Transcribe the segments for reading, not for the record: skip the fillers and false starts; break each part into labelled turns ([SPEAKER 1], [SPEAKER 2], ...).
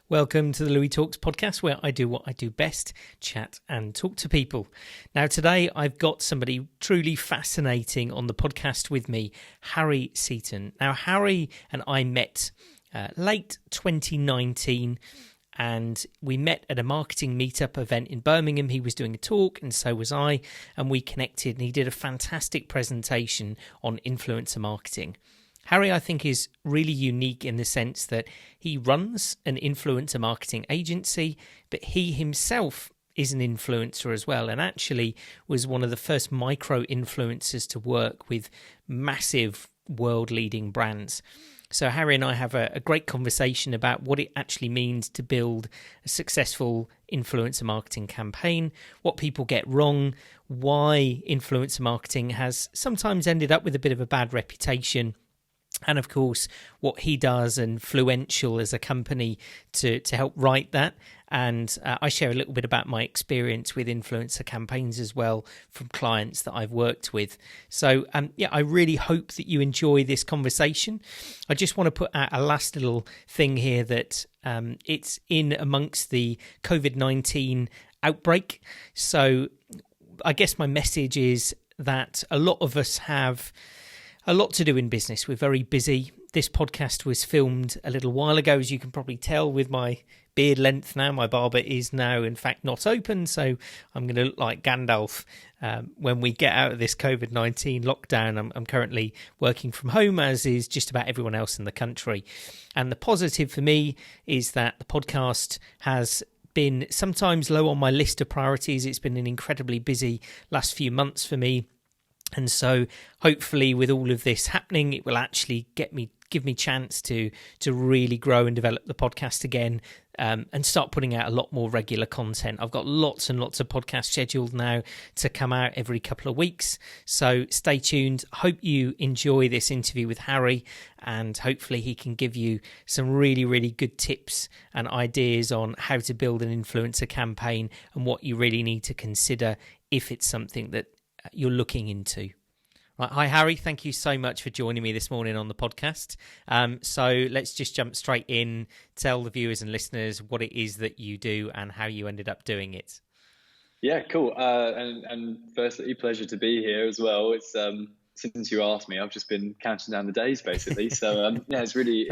[SPEAKER 1] Welcome to the Louis Talks podcast, where I do what I do best, chat and talk to people. Now, today I've got somebody truly fascinating on the podcast with me, Harry Seaton. Now, Harry and I met late 2019, and we met at a marketing meetup event in Birmingham. He was doing a talk, and so was I, and we connected, and he did a fantastic presentation on influencer marketing. Harry, I think, is really unique in the sense that he runs an influencer marketing agency, but he himself is an influencer as well, and actually was one of the first micro influencers to work with massive world-leading brands. So Harry and I have a great conversation about what it actually means to build a successful influencer marketing campaign, what people get wrong, why influencer marketing has sometimes ended up with a bit of a bad reputation, and of course what he does and Fluential as a company to help write that. And I share a little bit about my experience with influencer campaigns as well from clients that I've worked with. So I really hope that you enjoy this conversation. I just want to put out a last little thing here that it's in amongst the COVID-19 outbreak. So I guess my message is that a lot of us have a lot to do in business. We're very busy. This podcast was filmed a little while ago, as you can probably tell with my beard length now. My barber is now, in fact, not open, so I'm going to look like Gandalf when we get out of this COVID-19 lockdown. I'm currently working from home, as is just about everyone else in the country. And the positive for me is that the podcast has been sometimes low on my list of priorities. It's been an incredibly busy last few months for me. And so hopefully with all of this happening, it will actually give me chance to really grow and develop the podcast again, and start putting out a lot more regular content. I've got lots and lots of podcasts scheduled now to come out every couple of weeks. So stay tuned. Hope you enjoy this interview with Harry, and hopefully he can give you some really, really good tips and ideas on how to build an influencer campaign and what you really need to consider if it's something that you're looking into. Right. Hi, Harry. Thank you so much for joining me this morning on the podcast. So let's just jump straight in. Tell the viewers and listeners what it is that you do and how you ended up doing it.
[SPEAKER 2] Yeah, cool. And firstly, pleasure to be here as well. It's since you asked me, I've just been counting down the days basically. So it's really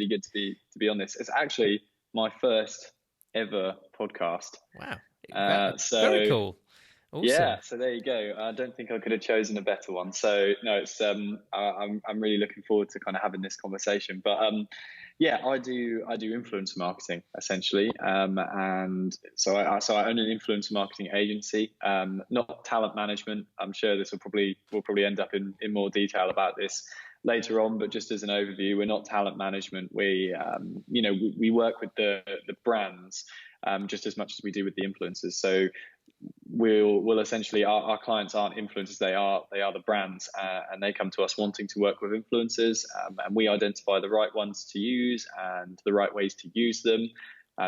[SPEAKER 2] good to be on this. It's actually my first ever podcast.
[SPEAKER 1] Wow. Very cool. Awesome.
[SPEAKER 2] Yeah, so there you go. I don't think I could have chosen a better one. So no, it's I'm really looking forward to kind of having this conversation. But I do influencer marketing essentially, and so I own an influencer marketing agency, not talent management. I'm sure we'll probably end up in more detail about this later on, but just as an overview, we're not talent management. We work with the brands just as much as we do with the influencers. So we'll essentially, our clients aren't influencers, they are the brands, and they come to us wanting to work with influencers, and we identify the right ones to use and the right ways to use them.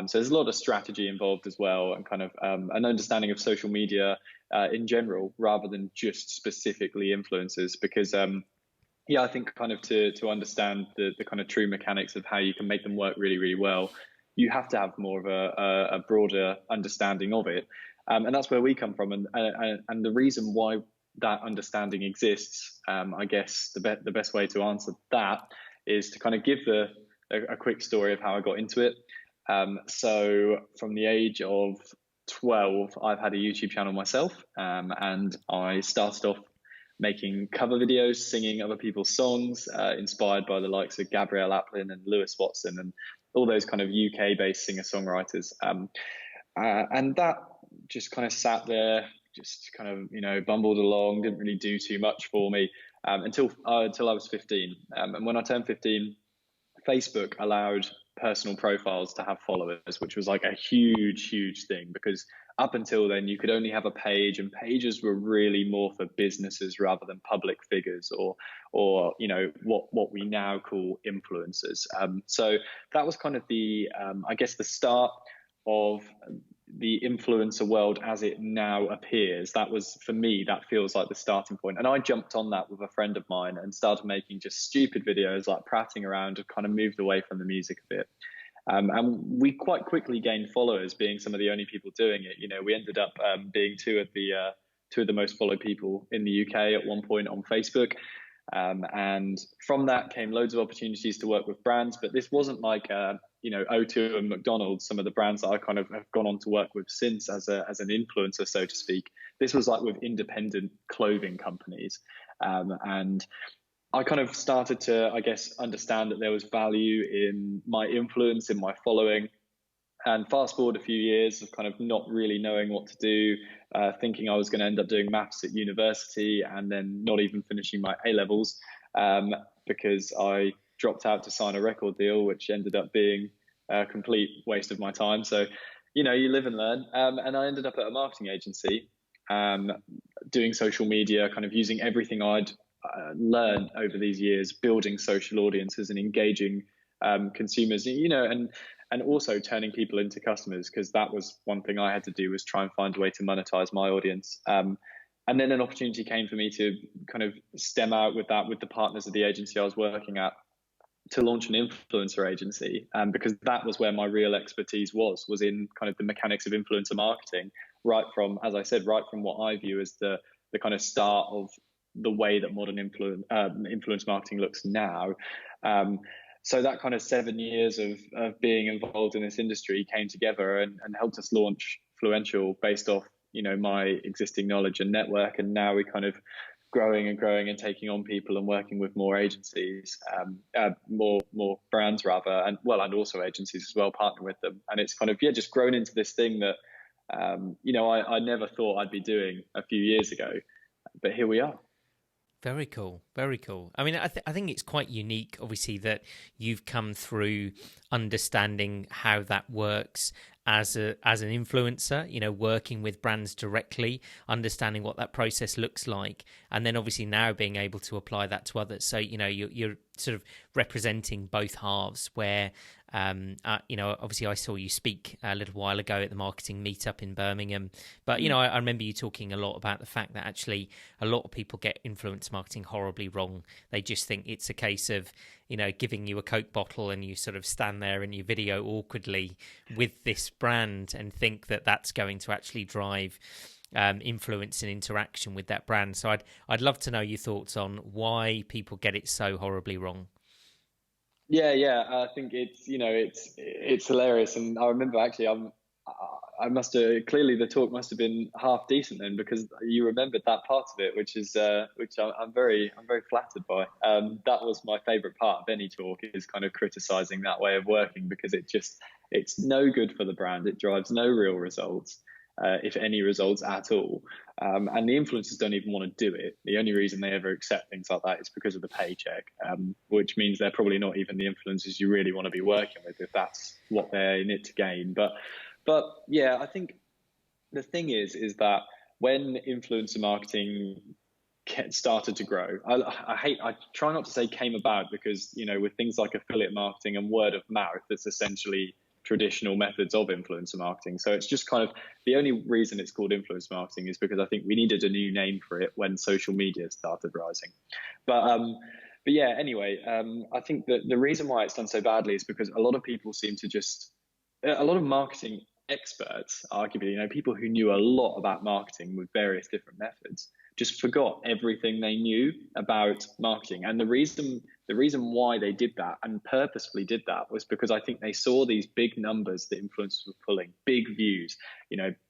[SPEAKER 2] So there's a lot of strategy involved as well, and kind of an understanding of social media in general rather than just specifically influencers, because I think kind of to understand the kind of true mechanics of how you can make them work really, really well, you have to have more of a broader understanding of it. And that's where we come from. And the reason why that understanding exists, I guess the best way to answer that is to kind of give a quick story of how I got into it. So from the age of 12, I've had a YouTube channel myself, and I started off making cover videos, singing other people's songs, inspired by the likes of Gabrielle Aplin and Lewis Watson and all those kind of UK-based singer-songwriters. And that just kind of sat there, just kind of, bumbled along, didn't really do too much for me until I was 15. And when I turned 15, Facebook allowed personal profiles to have followers, which was like a huge, huge thing, because up until then you could only have a page, and pages were really more for businesses rather than public figures or what we now call influencers. So that was kind of the the start of the influencer world as it now appears. That was, for me, that feels like the starting point. And I jumped on that with a friend of mine and started making just stupid videos, like prattling around, and kind of moved away from the music a bit. And we quite quickly gained followers, being some of the only people doing it. We ended up being two of the most followed people in the UK at one point on Facebook. And from that came loads of opportunities to work with brands. But this wasn't like, O2 and McDonald's, some of the brands that I kind of have gone on to work with since as an influencer, so to speak. This was like with independent clothing companies. And I kind of started to, I guess, understand that there was value in my influence, in my following. And fast forward a few years of kind of not really knowing what to do, thinking I was going to end up doing maths at university and then not even finishing my A-levels because I dropped out to sign a record deal, which ended up being a complete waste of my time. So, you live and learn. And I ended up at a marketing agency doing social media, kind of using everything I'd learned over these years, building social audiences and engaging consumers, and also turning people into customers, because that was one thing I had to do, was try and find a way to monetize my audience. And then an opportunity came for me to kind of stem out with the partners of the agency I was working at, to launch an influencer agency, because that was where my real expertise was in kind of the mechanics of influencer marketing, right from what I view as the kind of start of the way that modern influence marketing looks now. So that kind of 7 years of being involved in this industry came together and helped us launch Fluential based off, my existing knowledge and network. And now we're kind of growing and taking on people and working with more agencies, more brands rather, and also agencies as well, partner with them. And it's kind of, just grown into this thing that, I never thought I'd be doing a few years ago, but here we are.
[SPEAKER 1] Very cool. Very cool. I mean, I think it's quite unique, obviously, that you've come through understanding how that works as an influencer, working with brands directly, understanding what that process looks like, and then obviously now being able to apply that to others. So, you're sort of representing both halves where, obviously I saw you speak a little while ago at the marketing meetup in Birmingham, but, I remember you talking a lot about the fact that actually a lot of people get influence marketing horribly wrong. They just think it's a case of, giving you a Coke bottle and you sort of stand there in your video awkwardly with this brand and think that that's going to actually drive influence and interaction with that brand. So I'd love to know your thoughts on why people get it so horribly wrong.
[SPEAKER 2] Yeah, I think it's hilarious, and I remember actually I must have, clearly the talk must have been half decent then, because you remembered that part of it, which I'm very flattered by. That was my favourite part of any talk, is kind of criticising that way of working, because it's no good for the brand. It drives no real results, if any results at all. And the influencers don't even want to do it. The only reason they ever accept things like that is because of the paycheck, which means they're probably not even the influencers you really want to be working with, if that's what they're in it to gain. But yeah, I think the thing is that when influencer marketing started to grow, I try not to say came about, because, with things like affiliate marketing and word of mouth, it's essentially traditional methods of influencer marketing. So it's just kind of, the only reason it's called influence marketing is because I think we needed a new name for it when social media started rising. But yeah, anyway, I think that the reason why it's done so badly is because a lot of people a lot of marketing experts, arguably, people who knew a lot about marketing with various different methods, just forgot everything they knew about marketing. And the reason why they did that, and purposefully did that, was because I think they saw these big numbers that influencers were pulling, big views,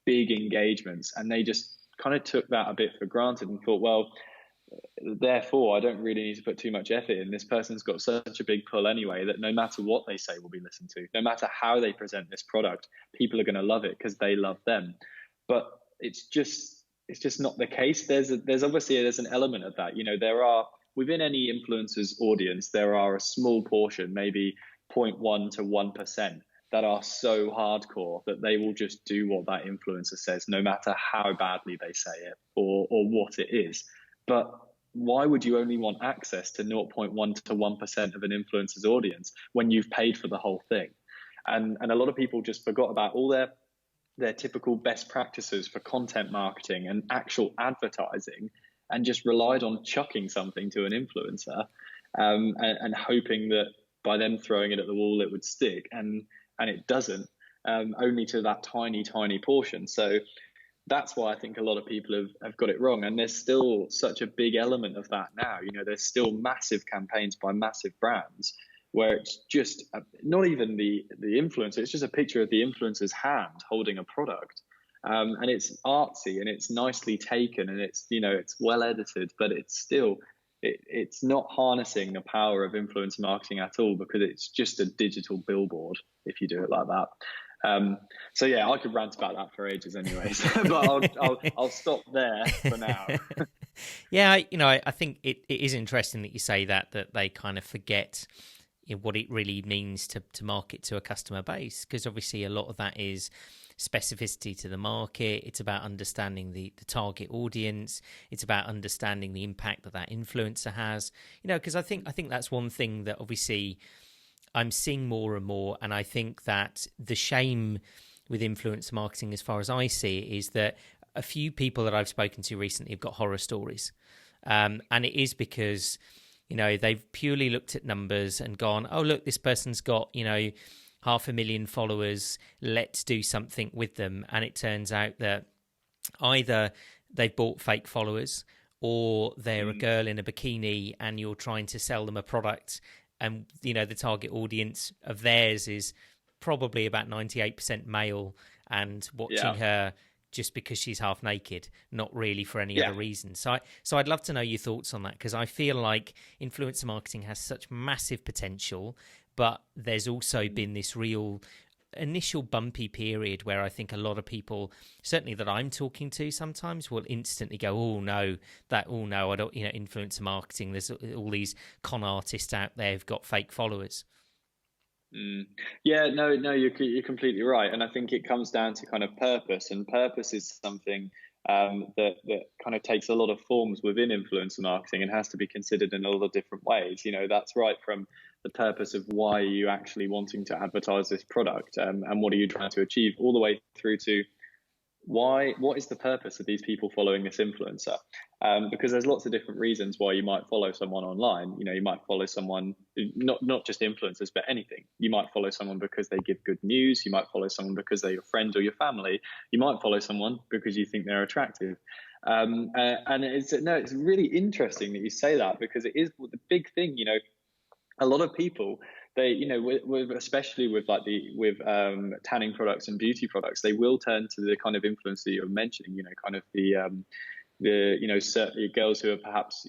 [SPEAKER 2] big engagements, and they just kind of took that a bit for granted and thought, well, therefore I don't really need to put too much effort in. This person's got such a big pull anyway that no matter what they say will be listened to. No matter how they present this product, people are going to love it because they love them. But it's just not the case. There's an element of that. There are, within any influencer's audience, there are a small portion, maybe 0.1 to 1%, that are so hardcore that they will just do what that influencer says, no matter how badly they say it or what it is. But why would you only want access to 0.1 to 1% of an influencer's audience when you've paid for the whole thing? And a lot of people just forgot about all their typical best practices for content marketing and actual advertising, and just relied on chucking something to an influencer and hoping that by them throwing it at the wall, it would stick. And and it doesn't, only to that tiny portion. So that's why I think a lot of people have got it wrong. And there's still such a big element of that now. There's still massive campaigns by massive brands where it's just not even the influencer, it's just a picture of the influencer's hand holding a product. And it's artsy and it's nicely taken and it's well edited, but it's still, it's not harnessing the power of influencer marketing at all, because it's just a digital billboard if you do it like that. So yeah, I could rant about that for ages anyways, but I'll stop there for now.
[SPEAKER 1] Yeah, I think it is interesting that you say that they kind of forget what it really means to market to a customer base, because obviously a lot of that is specificity to the market. It's about understanding the target audience. It's about understanding the impact that influencer has. Because I think that's one thing that obviously I'm seeing more and more, and I think that the shame with influencer marketing, as far as I see it, is that a few people that I've spoken to recently have got horror stories, and it is because they've purely looked at numbers and gone, oh look, this person's got 500,000 followers, let's do something with them. And it turns out that either they've bought fake followers, or they're a girl in a bikini and you're trying to sell them a product, and the target audience of theirs is probably about 98% male and watching her just because she's half naked, not really for any other reason. So I'd love to know your thoughts on that, because I feel like influencer marketing has such massive potential, but there's also been this real initial bumpy period where I think a lot of people, certainly that I'm talking to sometimes, will instantly go, oh no, I don't, influencer marketing, there's all these con artists out there who've got fake followers.
[SPEAKER 2] Yeah, no, you're completely right. And I think it comes down to kind of purpose, and purpose is something that kind of takes a lot of forms within influencer marketing and has to be considered in a lot of different ways. That's right from the purpose of why are you actually wanting to advertise this product, and what are you trying to achieve, all the way through to what is the purpose of these people following this influencer? Because there's lots of different reasons why you might follow someone online. You might follow someone, not just influencers, but anything. You might follow someone because they give good news. You might follow someone because they're your friend or your family. You might follow someone because you think they're attractive. And it's really interesting that you say that, because it is the big thing. A lot of people, they, especially with tanning products and beauty products, they will turn to the kind of influence that you're mentioning, kind of certainly girls who are perhaps,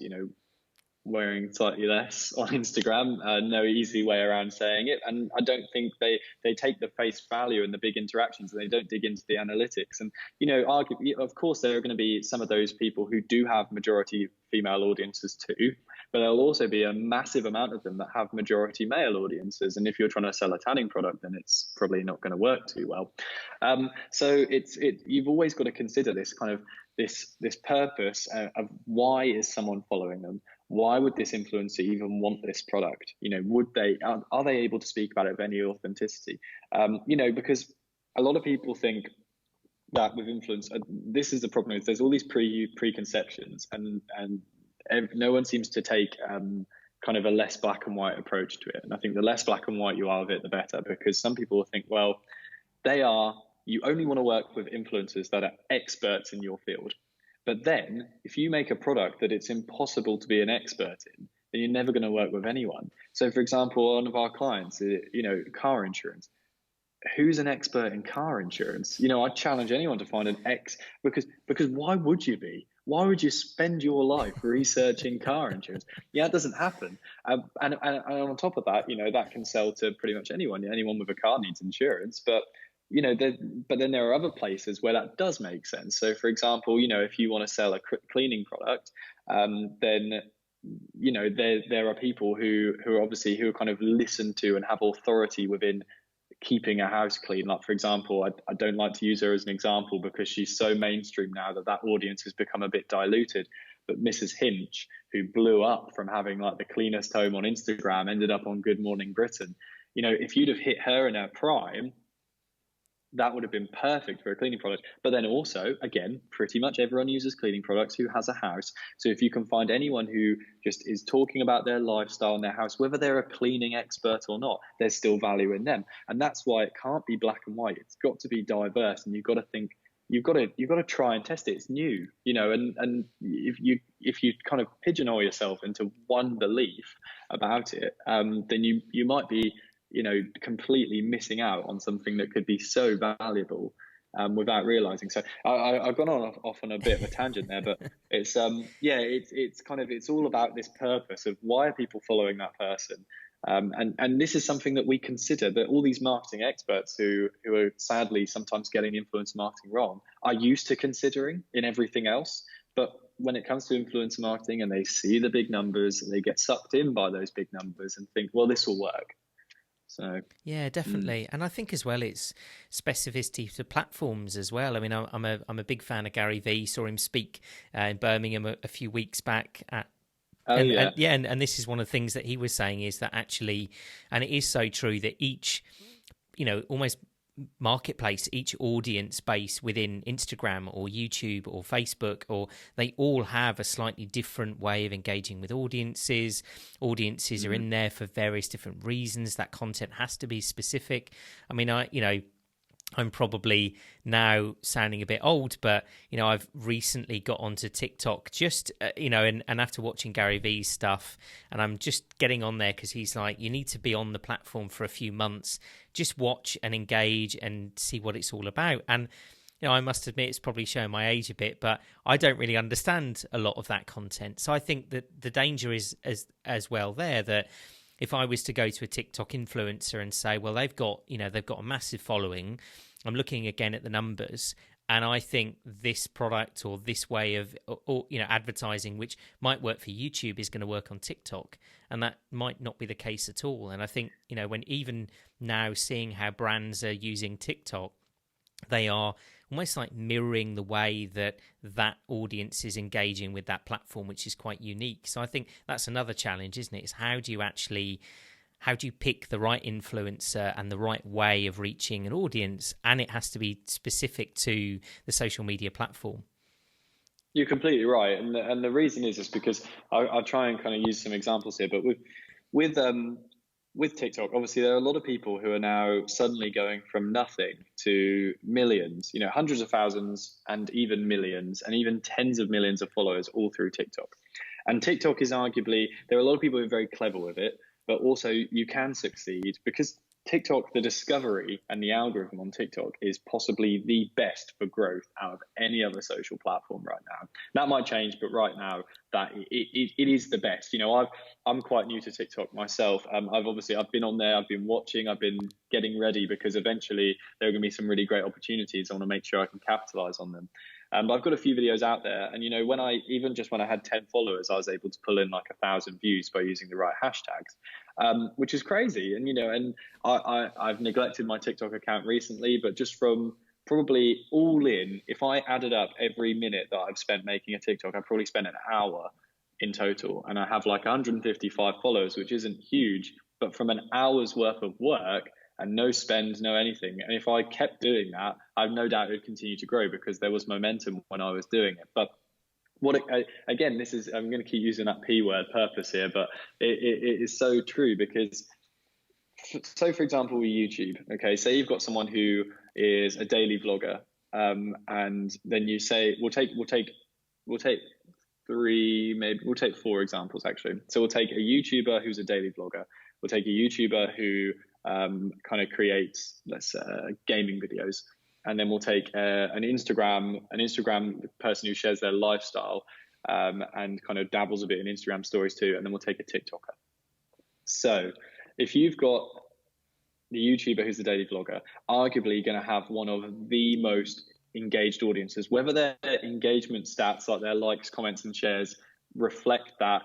[SPEAKER 2] wearing slightly less on Instagram. No easy way around saying it. And I don't think they take the face value and the big interactions, and they don't dig into the analytics. And, arguably, of course, there are going to be some of those people who do have majority female audiences too, but there'll also be a massive amount of them that have majority male audiences. And if you're trying to sell a tanning product, then it's probably not going to work too well. So you've always got to consider this kind of this purpose of why is someone following them? Why would this influencer even want this product? Are they able to speak about it with any authenticity? Because a lot of people think that with influence, this is the problem, is there's all these preconceptions, and no one seems to take kind of a less black and white approach to it. And I think the less black and white you are of it, the better, because some people will think, well, you only want to work with influencers that are experts in your field. But then if you make a product that it's impossible to be an expert in, then you're never going to work with anyone. So for example, one of our clients, car insurance. Who's an expert in car insurance? I challenge anyone to find an because why would you be? Why would you spend your life researching car insurance? Yeah, it doesn't happen. And on top of that, that can sell to pretty much anyone. Anyone with a car needs insurance, but but then there are other places where that does make sense. So for example, if you want to sell a cleaning product, then there are people who are kind of listened to and have authority within keeping a house clean. Like, for example, I don't like to use her as an example because she's so mainstream now that audience has become a bit diluted. But Mrs. Hinch, who blew up from having like the cleanest home on Instagram, ended up on Good Morning Britain. If you'd have hit her in her prime, that would have been perfect for a cleaning product. But then also, again, pretty much everyone uses cleaning products who has a house. So if you can find anyone who just is talking about their lifestyle in their house, whether they're a cleaning expert or not, there's still value in them. And that's why it can't be black and white. It's got to be diverse, and you've got to think, you've got to try and test it. It's new, and if you kind of pigeonhole yourself into one belief about it, then you might be, completely missing out on something that could be so valuable, without realizing. So I've gone off on a bit of a tangent there, but it's it's all about this purpose of why are people following that person. And this is something that we consider, that all these marketing experts who are sadly sometimes getting influencer marketing wrong are used to considering in everything else. But when it comes to influencer marketing and they see the big numbers, they get sucked in by those big numbers and think, well, this will work. So
[SPEAKER 1] yeah, definitely. And I think as well, it's specificity to platforms as well. I mean, I'm a big fan of Gary Vee. Saw him speak in Birmingham a few weeks back and this is one of the things that he was saying, is that actually, and it is so true, that each, almost marketplace, each audience base within Instagram or YouTube or Facebook, or they all have a slightly different way of engaging with audiences. Audiences are in there for various different reasons. That content has to be specific. I mean, I'm probably now sounding a bit old, but, I've recently got onto TikTok just, and after watching Gary Vee's stuff, and I'm just getting on there because he's like, you need to be on the platform for a few months, just watch and engage and see what it's all about. And, I must admit, it's probably showing my age a bit, but I don't really understand a lot of that content. So I think that the danger is as well there, that if I was to go to a TikTok influencer and say, well, they've got a massive following, I'm looking again at the numbers, and I think this product or this way of, advertising, which might work for YouTube, is going to work on TikTok, and that might not be the case at all. And I think, when even now seeing how brands are using TikTok, they are almost like mirroring the way that audience is engaging with that platform, which is quite unique. So I think that's another challenge, isn't it? Is how do you pick the right influencer and the right way of reaching an audience? And it has to be specific to the social media platform.
[SPEAKER 2] You're completely right. And the reason is because I'll try and kind of use some examples here, but with TikTok, obviously there are a lot of people who are now suddenly going from nothing to millions, hundreds of thousands and even millions and even tens of millions of followers all through TikTok. And TikTok is arguably, there are a lot of people who are very clever with it, but also you can succeed because TikTok, the discovery and the algorithm on TikTok is possibly the best for growth out of any other social platform right now. That might change, but right now that it is the best. I'm quite new to TikTok myself. I've been on there, I've been watching, I've been getting ready because eventually there are going to be some really great opportunities. I want to make sure I can capitalize on them. But I've got a few videos out there, and when I had 10 followers, I was able to pull in like 1,000 views by using the right hashtags, which is crazy. And I've neglected my TikTok account recently, but just from probably all in, if I added up every minute that I've spent making a TikTok, I probably spent an hour in total, and I have like 155 followers, which isn't huge, but from an hour's worth of work and no spend, no anything. And if I kept doing that, I've no doubt it would continue to grow because there was momentum when I was doing it. But again, I'm going to keep using that P word, purpose here, but it is so true because, so for example, with YouTube, okay, say you've got someone who is a daily vlogger, and then you say, we'll take four examples actually. So we'll take a YouTuber who's a daily vlogger. We'll take a YouTuber who kind of creates, gaming videos, and then we'll take an Instagram person who shares their lifestyle and kind of dabbles a bit in Instagram stories too, and then we'll take a TikToker. So if you've got the YouTuber who's the daily vlogger, arguably going to have one of the most engaged audiences, whether their engagement stats, like their likes, comments, and shares, reflect that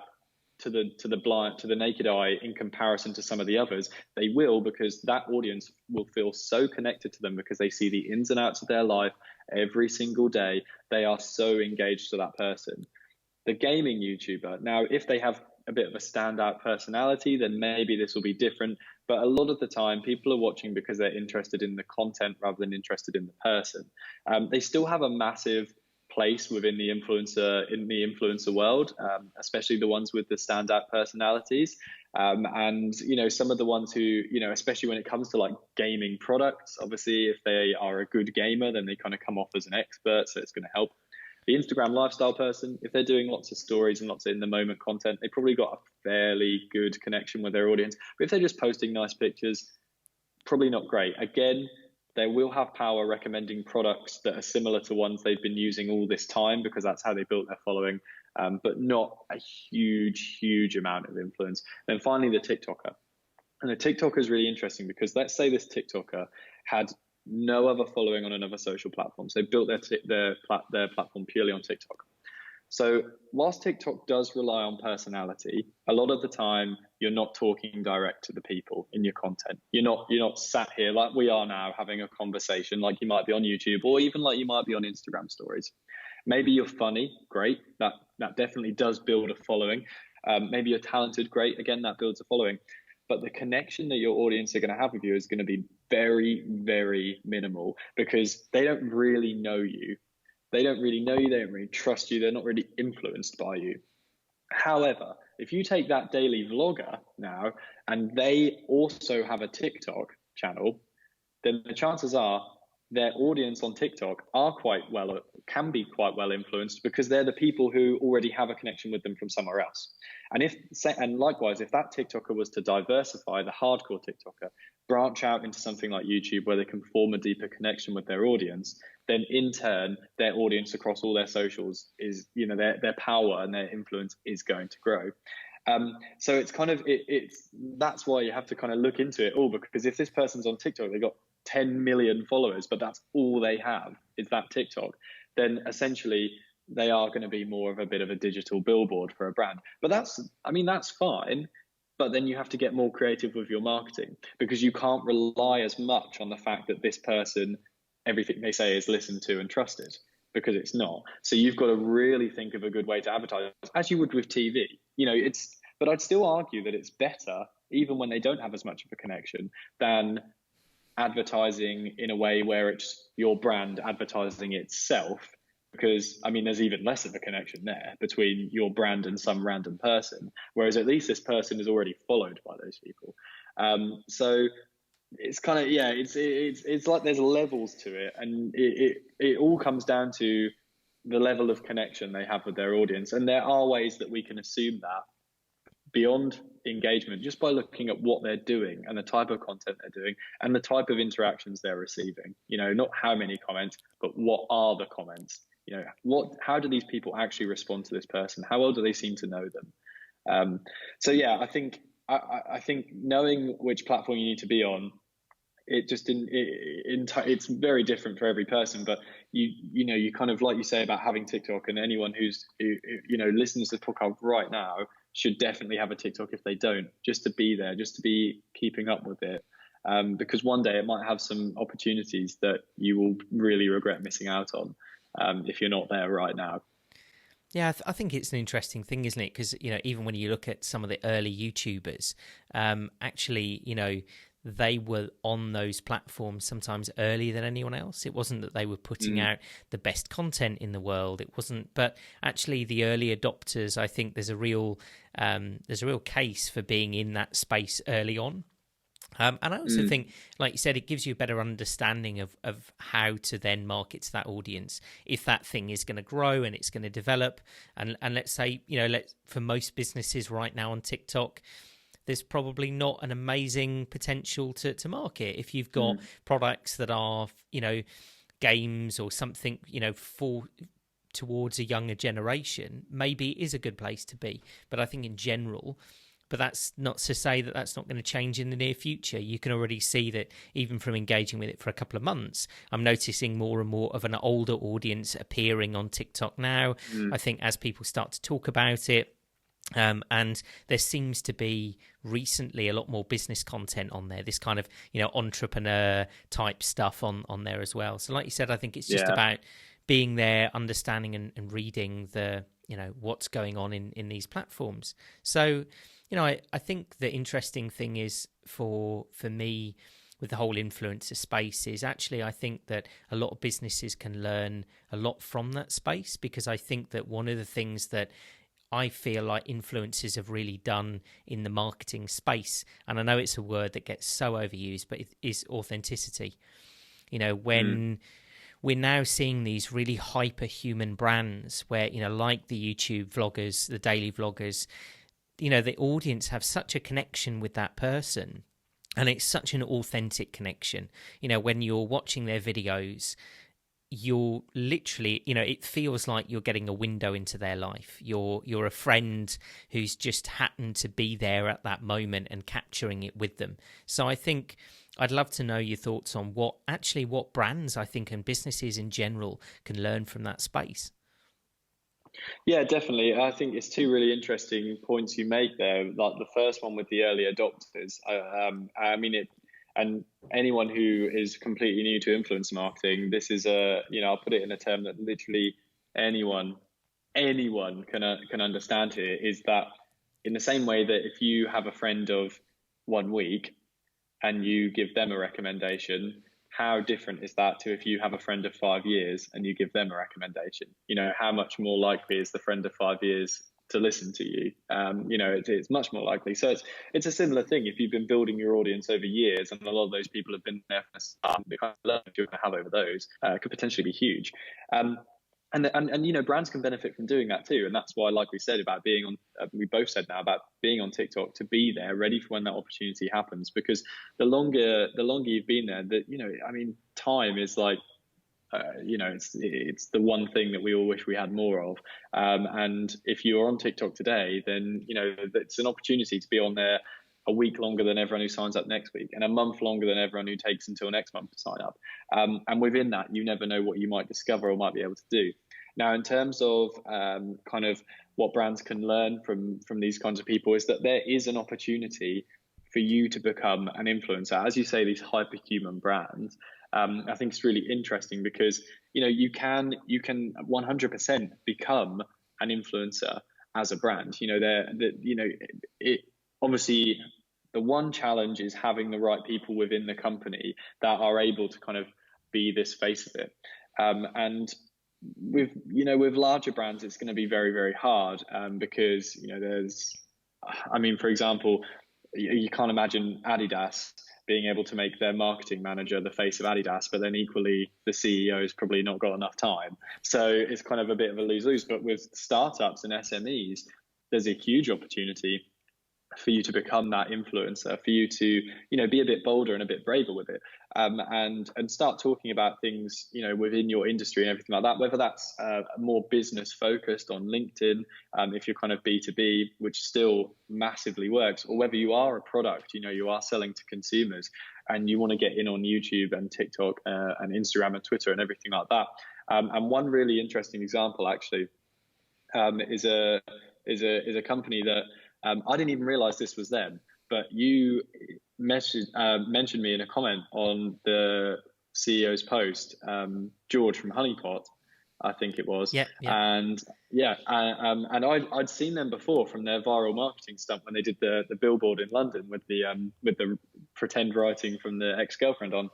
[SPEAKER 2] to the naked eye in comparison to some of the others, they will, because that audience will feel so connected to them because they see the ins and outs of their life every single day. They are so engaged to that person. The gaming YouTuber, now if they have a bit of a standout personality, then maybe this will be different. But a lot of the time, people are watching because they're interested in the content rather than interested in the person. They still have a massive place within the influencer world, especially the ones with the standout personalities. And some of the ones who, especially when it comes to like gaming products, obviously if they are a good gamer, then they kind of come off as an expert, so it's going to help. The Instagram lifestyle person, if they're doing lots of stories and lots of in the moment content, they probably got a fairly good connection with their audience. But if they're just posting nice pictures, probably not great. Again, they will have power recommending products that are similar to ones they've been using all this time, because that's how they built their following, but not a huge amount of influence. Then finally, the TikToker. And the TikToker is really interesting because let's say this TikToker had no other following on another social platform. So they built their platform purely on TikTok. So whilst TikTok does rely on personality, a lot of the time you're not talking direct to the people in your content. You're not sat here like we are now having a conversation like you might be on YouTube, or even like you might be on Instagram stories. Maybe you're funny, great. That definitely does build a following. Maybe you're talented, great. Again, that builds a following. But the connection that your audience are going to have with you is going to be very, very minimal, because they don't really know you. They don't really know you. They don't really trust you. They're not really influenced by you. However, if you take that daily vlogger now and they also have a TikTok channel, then the chances are their audience on TikTok can be quite well influenced, because they're the people who already have a connection with them from somewhere else. And likewise, if that TikToker was to diversify, the hardcore TikToker, branch out into something like YouTube where they can form a deeper connection with their audience, then in turn, their audience across all their socials is, their power and their influence is going to grow. So it's kind of, that's why you have to kind of look into it all, because if this person's on TikTok, they got 10 million followers, but that's all they have is that TikTok, then essentially they are going to be more of a bit of a digital billboard for a brand. But that's fine. But then you have to get more creative with your marketing, because you can't rely as much on the fact that this person, everything they say is listened to and trusted, because it's not. So you've got to really think of a good way to advertise, as you would with TV. But I'd still argue that it's better, even when they don't have as much of a connection, than advertising in a way where it's your brand advertising itself, because there's even less of a connection there between your brand and some random person, whereas at least this person is already followed by those people. So it's kind of, it's like there's levels to it, and it all comes down to the level of connection they have with their audience. And there are ways that we can assume that beyond engagement, just by looking at what they're doing and the type of content they're doing and the type of interactions they're receiving. Not how many comments, but what are the comments? How do these people actually respond to this person? How well do they seem to know them? I think knowing which platform you need to be on, it's very different for every person. But you kind of, like you say about having TikTok, and anyone who listens to this podcast right now should definitely have a TikTok if they don't, just to be there, just to be keeping up with it. Because one day it might have some opportunities that you will really regret missing out on if you're not there right now.
[SPEAKER 1] Yeah, I think it's an interesting thing, isn't it? Because, even when you look at some of the early YouTubers, actually, they were on those platforms sometimes earlier than anyone else. It wasn't that they were putting out the best content in the world. It wasn't, but actually the early adopters, I think there's a real case for being in that space early on. And I also think, like you said, it gives you a better understanding of how to then market to that audience, if that thing is going to grow and it's going to develop. And let's say, for most businesses right now on TikTok, there's probably not an amazing potential to market. If you've got products that are, games or something, towards a younger generation, maybe it is a good place to be. But I think in general, but that's not to say that that's not going to change in the near future. You can already see that even from engaging with it for a couple of months, I'm noticing more and more of an older audience appearing on TikTok now. I think as people start to talk about it, and there seems to be recently a lot more business content on there, this kind of, entrepreneur type stuff on there as well. So like you said, I think it's just about being there, understanding and reading the what's going on in these platforms. So, I think the interesting thing is for me with the whole influencer space is actually I think that a lot of businesses can learn a lot from that space, because I think that one of the things that I feel like influencers have really done in the marketing space, and I know it's a word that gets so overused, but it is authenticity. When we're now seeing these really hyper-human brands where, like the YouTube vloggers, the daily vloggers, the audience have such a connection with that person. And it's such an authentic connection. When you're watching their videos, you're literally, it feels like you're getting a window into their life. You're a friend who's just happened to be there at that moment and capturing it with them. So I think I'd love to know your thoughts on what brands I think and businesses in general can learn from that space.
[SPEAKER 2] Yeah, definitely. I think it's two really interesting points you make there. Like the first one with the early adopters. I mean it, and anyone who is completely new to influence marketing, this is I'll put it in a term that literally anyone can understand here, is that in the same way that if you have a friend of 1 week and you give them a recommendation, how different is that to if you have a friend of 5 years and you give them a recommendation? How much more likely is the friend of 5 years to listen to you? It's much more likely. So it's a similar thing. If you've been building your audience over years, and a lot of those people have been there for the kind of learning you're going to have over those could potentially be huge. And brands can benefit from doing that too, and that's why, like we said about being on, we both said now about being on TikTok, to be there, ready for when that opportunity happens. Because the longer you've been there, time is like, it's the one thing that we all wish we had more of. And if you're on TikTok today, then it's an opportunity to be on there a week longer than everyone who signs up next week, and a month longer than everyone who takes until next month to sign up. And within that, you never know what you might discover or might be able to do. Now, in terms of kind of what brands can learn from these kinds of people, is that there is an opportunity for you to become an influencer. As you say, these hyperhuman brands, I think it's really interesting because, you can 100% become an influencer as a brand. Obviously, the one challenge is having the right people within the company that are able to kind of be this face of it. And with larger brands, it's going to be very, very hard because, for example, you can't imagine Adidas being able to make their marketing manager the face of Adidas, but then equally the CEO's probably not got enough time. So it's kind of a bit of a lose-lose. But with startups and SMEs, there's a huge opportunity for you to become that influencer, for you to, be a bit bolder and a bit braver with it, and start talking about things, within your industry and everything like that, whether that's more business focused on LinkedIn, if you're kind of B2B, which still massively works, or whether you are a product, you are selling to consumers and you want to get in on YouTube and TikTok and Instagram and Twitter and everything like that. And one really interesting example actually is a company that I didn't even realize this was them, but you mentioned me in a comment on the CEO's post, George from Honeypot, I think it was.
[SPEAKER 1] Yeah.
[SPEAKER 2] And I'd seen them before from their viral marketing stunt when they did the billboard in London with the pretend writing from the ex-girlfriend on.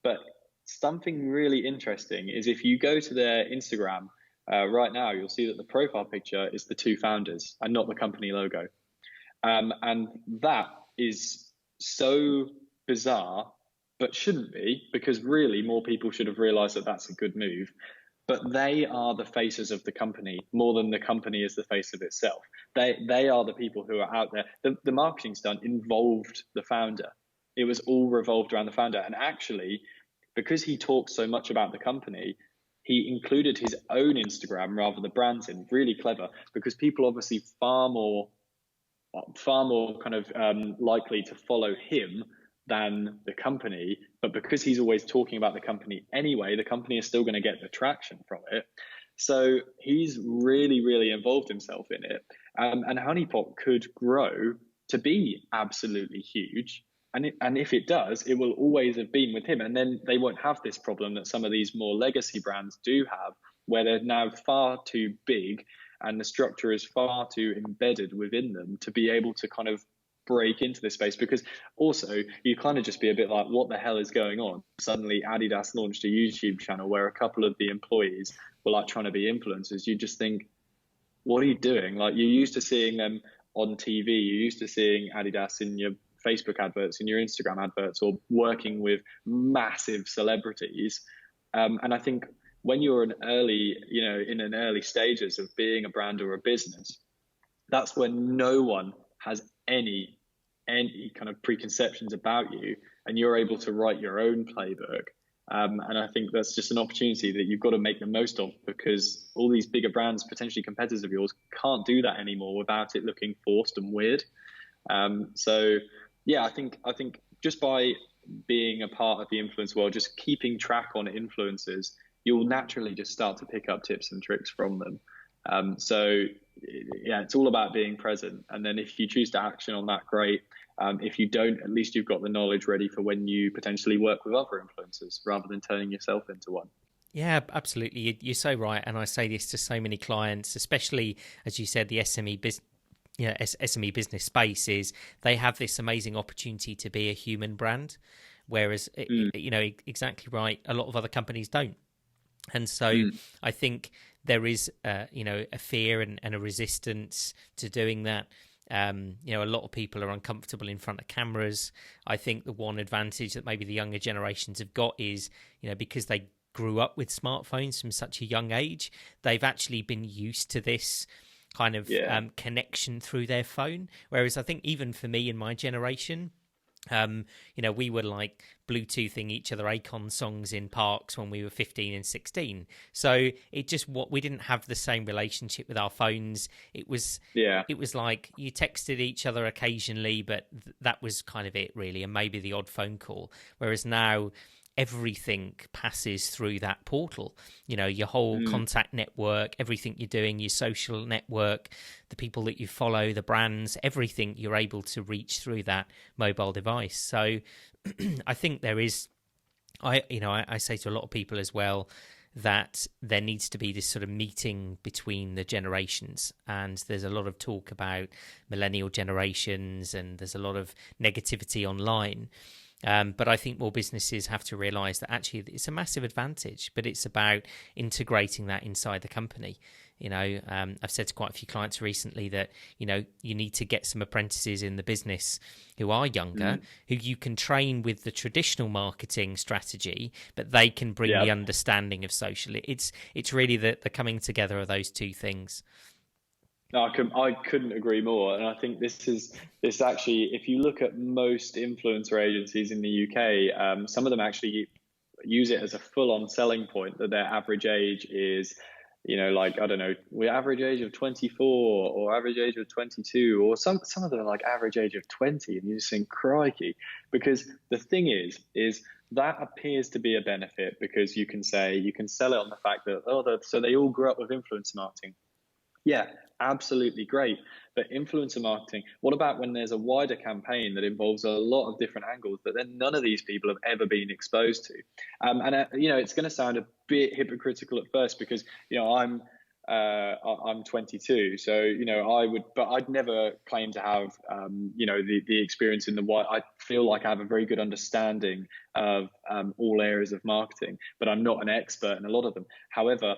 [SPEAKER 2] But something really interesting is if you go to their Instagram right now, you'll see that the profile picture is the two founders and not the company logo. And that is so bizarre, but shouldn't be, because really more people should have realized that that's a good move. But they are the faces of the company more than the company is the face of itself. They are the people who are out there. The marketing stunt involved the founder. It was all revolved around the founder. And actually, because he talks so much about the company, he included his own Instagram rather than the brand's in. Really clever, because people obviously far more kind of likely to follow him than the company, but because he's always talking about the company anyway, the company is still going to get the traction from it. So he's really, really involved himself in it. And Honeypot could grow to be absolutely huge. And if it does, it will always have been with him. And then they won't have this problem that some of these more legacy brands do have, where they're now far too big and the structure is far too embedded within them to be able to kind of break into this space. Because also you kind of just be a bit like, what the hell is going on? Suddenly Adidas launched a YouTube channel where a couple of the employees were like trying to be influencers. You just think, what are you doing? Like, you're used to seeing them on TV, you're used to seeing Adidas in your Facebook adverts, in your Instagram adverts, or working with massive celebrities. And I think when you're in an early stages of being a brand or a business, that's when no one has any kind of preconceptions about you, and you're able to write your own playbook. And I think that's just an opportunity that you've got to make the most of, because all these bigger brands, potentially competitors of yours, can't do that anymore without it looking forced and weird. So yeah, I think just by being a part of the influence world, just keeping track on influencers, you'll naturally just start to pick up tips and tricks from them. So yeah, it's all about being present. And then if you choose to action on that, great. If you don't, at least you've got the knowledge ready for when you potentially work with other influencers rather than turning yourself into one.
[SPEAKER 1] Yeah, absolutely. You're so right. And I say this to so many clients, especially, as you said, the SME business space, is they have this amazing opportunity to be a human brand, whereas, exactly right, a lot of other companies don't. And so I think there is, a fear and a resistance to doing that. A lot of people are uncomfortable in front of cameras. I think the one advantage that maybe the younger generations have got is, because they grew up with smartphones from such a young age, they've actually been used to this kind of connection through their phone. Whereas I think even for me in my generation, we were like Bluetoothing each other Akon songs in parks when we were 15 and 16. So we didn't have the same relationship with our phones. It was like you texted each other occasionally, but that was kind of it really, and maybe the odd phone call. Whereas now, everything passes through that portal. Your whole contact network, everything you're doing, your social network, the people that you follow, the brands, everything you're able to reach through that mobile device. So I think there is, I say to a lot of people as well, that there needs to be this sort of meeting between the generations. And there's a lot of talk about millennial generations, and there's a lot of negativity online. But I think more businesses have to realise that actually it's a massive advantage, but it's about integrating that inside the company. I've said to quite a few clients recently that, you need to get some apprentices in the business who are younger, who you can train with the traditional marketing strategy, but they can bring the understanding of social. It's really the coming together of those two things.
[SPEAKER 2] No, I couldn't agree more. And I think this actually, if you look at most influencer agencies in the UK, some of them actually use it as a full-on selling point, that their average age is, we average age of 24 or average age of 22, or some of them are like average age of 20. And you just think, crikey, because the thing is that appears to be a benefit, because you can sell it on the fact that, so they all grew up with influencer marketing. Yeah, absolutely great. But influencer marketing, what about when there's a wider campaign that involves a lot of different angles that then none of these people have ever been exposed to? It's going to sound a bit hypocritical at first, because, I'm 22, so I'd never claim to have the experience in the wide. I feel like I have a very good understanding of all areas of marketing, but I'm not an expert in a lot of them. However,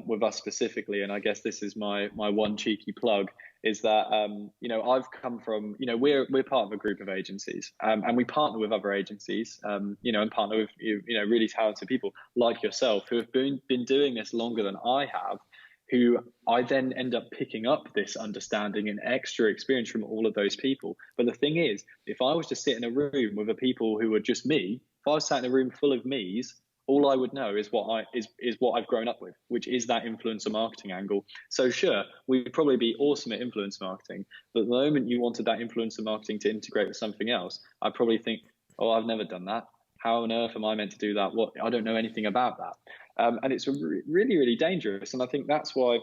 [SPEAKER 2] with us specifically, and I guess this is my one cheeky plug, is that I've come from, we're part of a group of agencies, and we partner with other agencies, and partner with really talented people like yourself, who have been doing this longer than I have, who I then end up picking up this understanding and extra experience from all of those people. But the thing is, if I was to sit in a room with the people who are just me, if I was sat in a room full of me's, all I would know is what I've grown up with, which is that influencer marketing angle. So sure, we'd probably be awesome at influencer marketing, but the moment you wanted that influencer marketing to integrate with something else, I'd probably think, oh, I've never done that. How on earth am I meant to do that? I don't know anything about that. And it's really, really dangerous. And I think that's why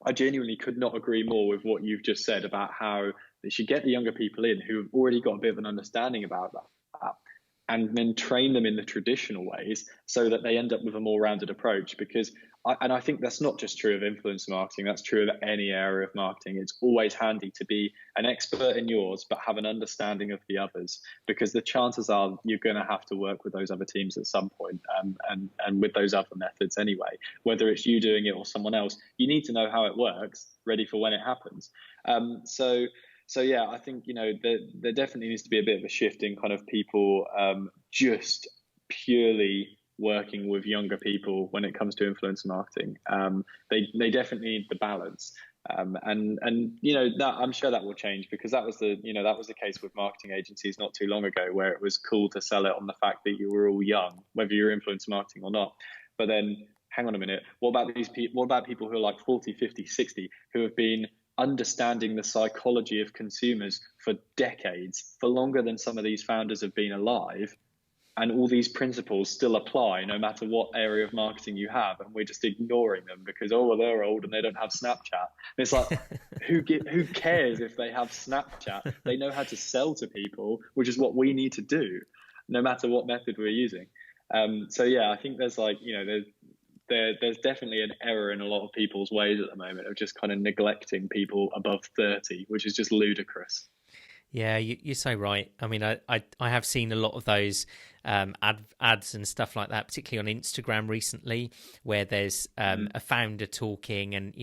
[SPEAKER 2] I genuinely could not agree more with what you've just said about how they should get the younger people in who have already got a bit of an understanding about that, and then train them in the traditional ways so that they end up with a more rounded approach. Because and I think that's not just true of influencer marketing, that's true of any area of marketing. It's always handy to be an expert in yours, but have an understanding of the others, because the chances are you're going to have to work with those other teams at some point, and with those other methods anyway, whether it's you doing it or someone else, you need to know how it works, ready for when it happens. So yeah, I think, there definitely needs to be a bit of a shift in kind of people just purely working with younger people when it comes to influencer marketing. They definitely need the balance, and that I'm sure that will change, because that was the case with marketing agencies not too long ago, where it was cool to sell it on the fact that you were all young, whether you're influencer marketing or not. But then, hang on a minute, what about these people? What about people who are like 40, 50, 60, who have been understanding the psychology of consumers for decades, for longer than some of these founders have been alive, and all these principles still apply no matter what area of marketing you have, and we're just ignoring them because, oh, well, they're old and they don't have Snapchat. And it's like, who cares if they have Snapchat? They know how to sell to people, which is what we need to do, no matter what method we're using. So yeah, I think there's there's definitely an error in a lot of people's ways at the moment of just kind of neglecting people above 30, which is just ludicrous.
[SPEAKER 1] Yeah, you're so right. I mean, I have seen a lot of those ads and stuff like that, particularly on Instagram recently, where there's a founder talking, and,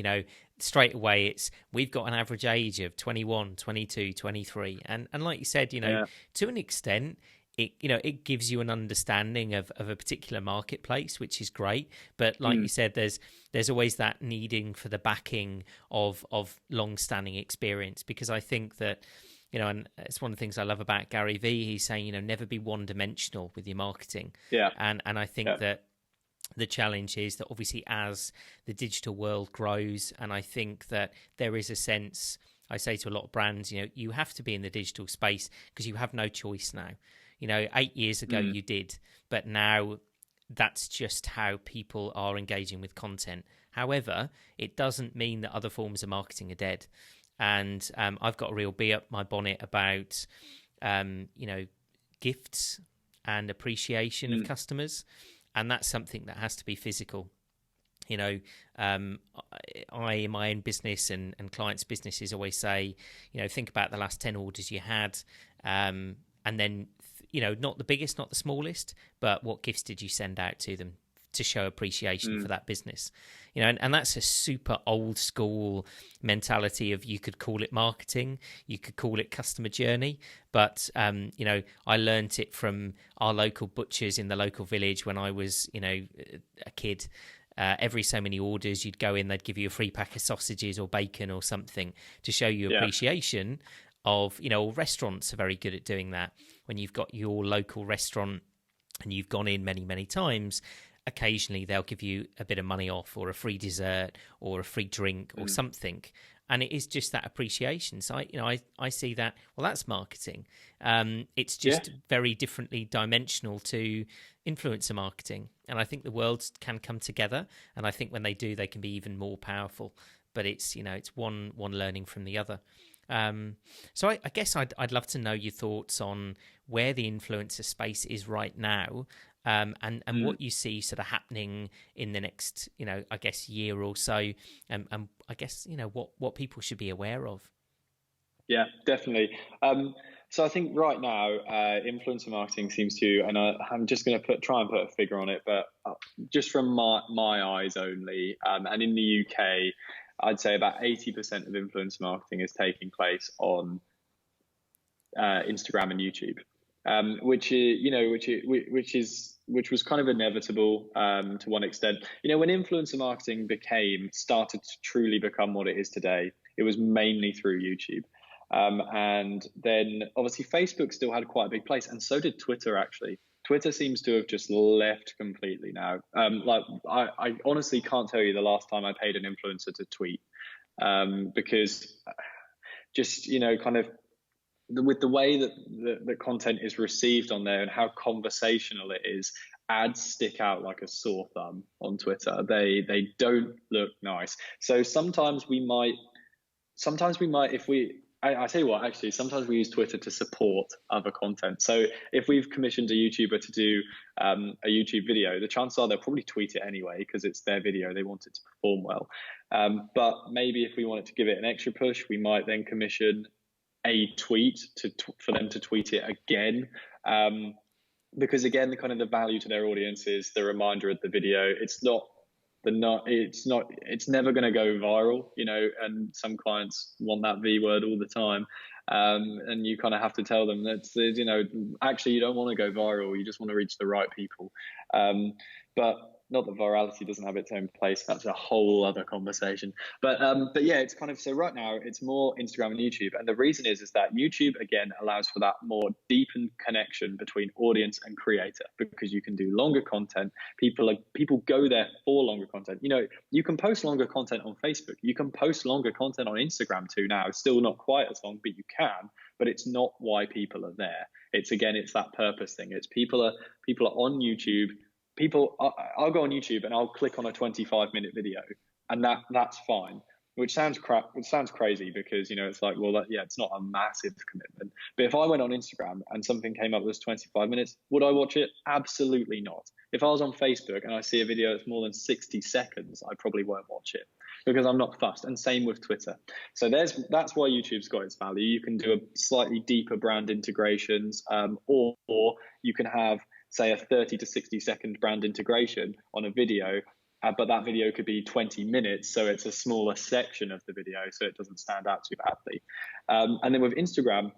[SPEAKER 1] straight away we've got an average age of 21, 22, 23. And like you said, to an extent, it gives you an understanding of a particular marketplace, which is great. But like you said, there's always that needing for the backing of long-standing experience, because I think that, and it's one of the things I love about Gary Vee. He's saying, never be one-dimensional with your marketing.
[SPEAKER 2] Yeah.
[SPEAKER 1] And I think that the challenge is that obviously as the digital world grows, and I think that there is a sense, I say to a lot of brands, you have to be in the digital space because you have no choice now. 8 years ago you did, but now that's just how people are engaging with content. However, it doesn't mean that other forms of marketing are dead. And I've got a real bee up my bonnet about, gifts and appreciation of customers. And that's something that has to be physical. I, in my own business and clients' businesses, always say, think about the last 10 orders you had, and then, not the biggest, not the smallest, but what gifts did you send out to them to show appreciation for that business? And that's a super old school mentality of, you could call it marketing, you could call it customer journey, but I learned it from our local butchers in the local village when I was a kid. Every so many orders, you'd go in, they'd give you a free pack of sausages or bacon or something to show you appreciation of, restaurants are very good at doing that. When you've got your local restaurant and you've gone in many, many times, occasionally they'll give you a bit of money off, or a free dessert, or a free drink, or something. And it is just that appreciation. So I see that, well, that's marketing. It's just very differently dimensional to influencer marketing. And I think the worlds can come together. And I think when they do, they can be even more powerful. But it's one learning from the other. So I guess I'd love to know your thoughts on where the influencer space is right now, and what you see sort of happening in the next, I guess, year or so, and I guess, what people should be aware of.
[SPEAKER 2] Yeah, definitely. So I think right now, influencer marketing seems to, and I'm just going to try and put a figure on it, but just from my eyes only, and in the UK, I'd say about 80% of influencer marketing is taking place on Instagram and YouTube, which was kind of inevitable to one extent. When influencer marketing started to truly become what it is today, it was mainly through YouTube. And then obviously Facebook still had quite a big place, and so did Twitter, actually. Twitter seems to have just left completely now. I honestly can't tell you the last time I paid an influencer to tweet, because just, kind of with the way that the content is received on there and how conversational it is, ads stick out like a sore thumb on Twitter. They don't look nice. So sometimes we might, if we I tell you what, actually, sometimes we use Twitter to support other content. So if we've commissioned a YouTuber to do a YouTube video, the chances are they'll probably tweet it anyway because it's their video. They want it to perform well. But maybe if we wanted to give it an extra push, we might then commission a tweet for them to tweet it again. Because again, the kind of the value to their audience is the reminder of the video. It's never going to go viral, and some clients want that V word all the time. And you kind of have to tell them that, actually you don't want to go viral. You just want to reach the right people. But not that virality doesn't have its own place. That's a whole other conversation. But yeah, it's kind of, so right now it's more Instagram and YouTube. And the reason is that YouTube, again, allows for that more deepened connection between audience and creator, because you can do longer content. People go there for longer content. You can post longer content on Facebook. You can post longer content on Instagram too now. It's still not quite as long, but you can. But it's not why people are there. It's that purpose thing. It's people are on YouTube. I'll go on YouTube and I'll click on a 25-minute video, and that's fine. Which sounds crazy because it's like, well, it's not a massive commitment. But if I went on Instagram and something came up that was 25 minutes, would I watch it? Absolutely not. If I was on Facebook and I see a video that's more than 60 seconds, I probably won't watch it because I'm not fussed. And same with Twitter. So that's why YouTube's got its value. You can do a slightly deeper brand integrations, or you can have, say, a 30 to 60 second brand integration on a video, but that video could be 20 minutes, so it's a smaller section of the video, so it doesn't stand out too badly. And then with Instagram,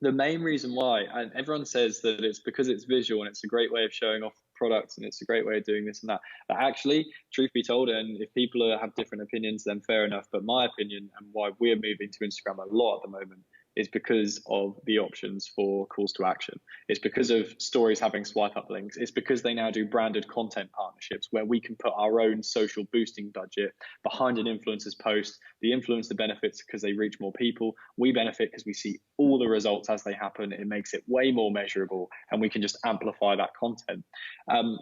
[SPEAKER 2] the main reason why, and everyone says that it's because it's visual and it's a great way of showing off products and it's a great way of doing this and that. But actually, truth be told, and if people have different opinions, then fair enough. But my opinion, and why we're moving to Instagram a lot at the moment, is because of the options for calls to action. It's because of stories having swipe up links. It's because they now do branded content partnerships where we can put our own social boosting budget behind an influencer's post. The influencer benefits because they reach more people. We benefit because we see all the results as they happen. It makes it way more measurable, and we can just amplify that content.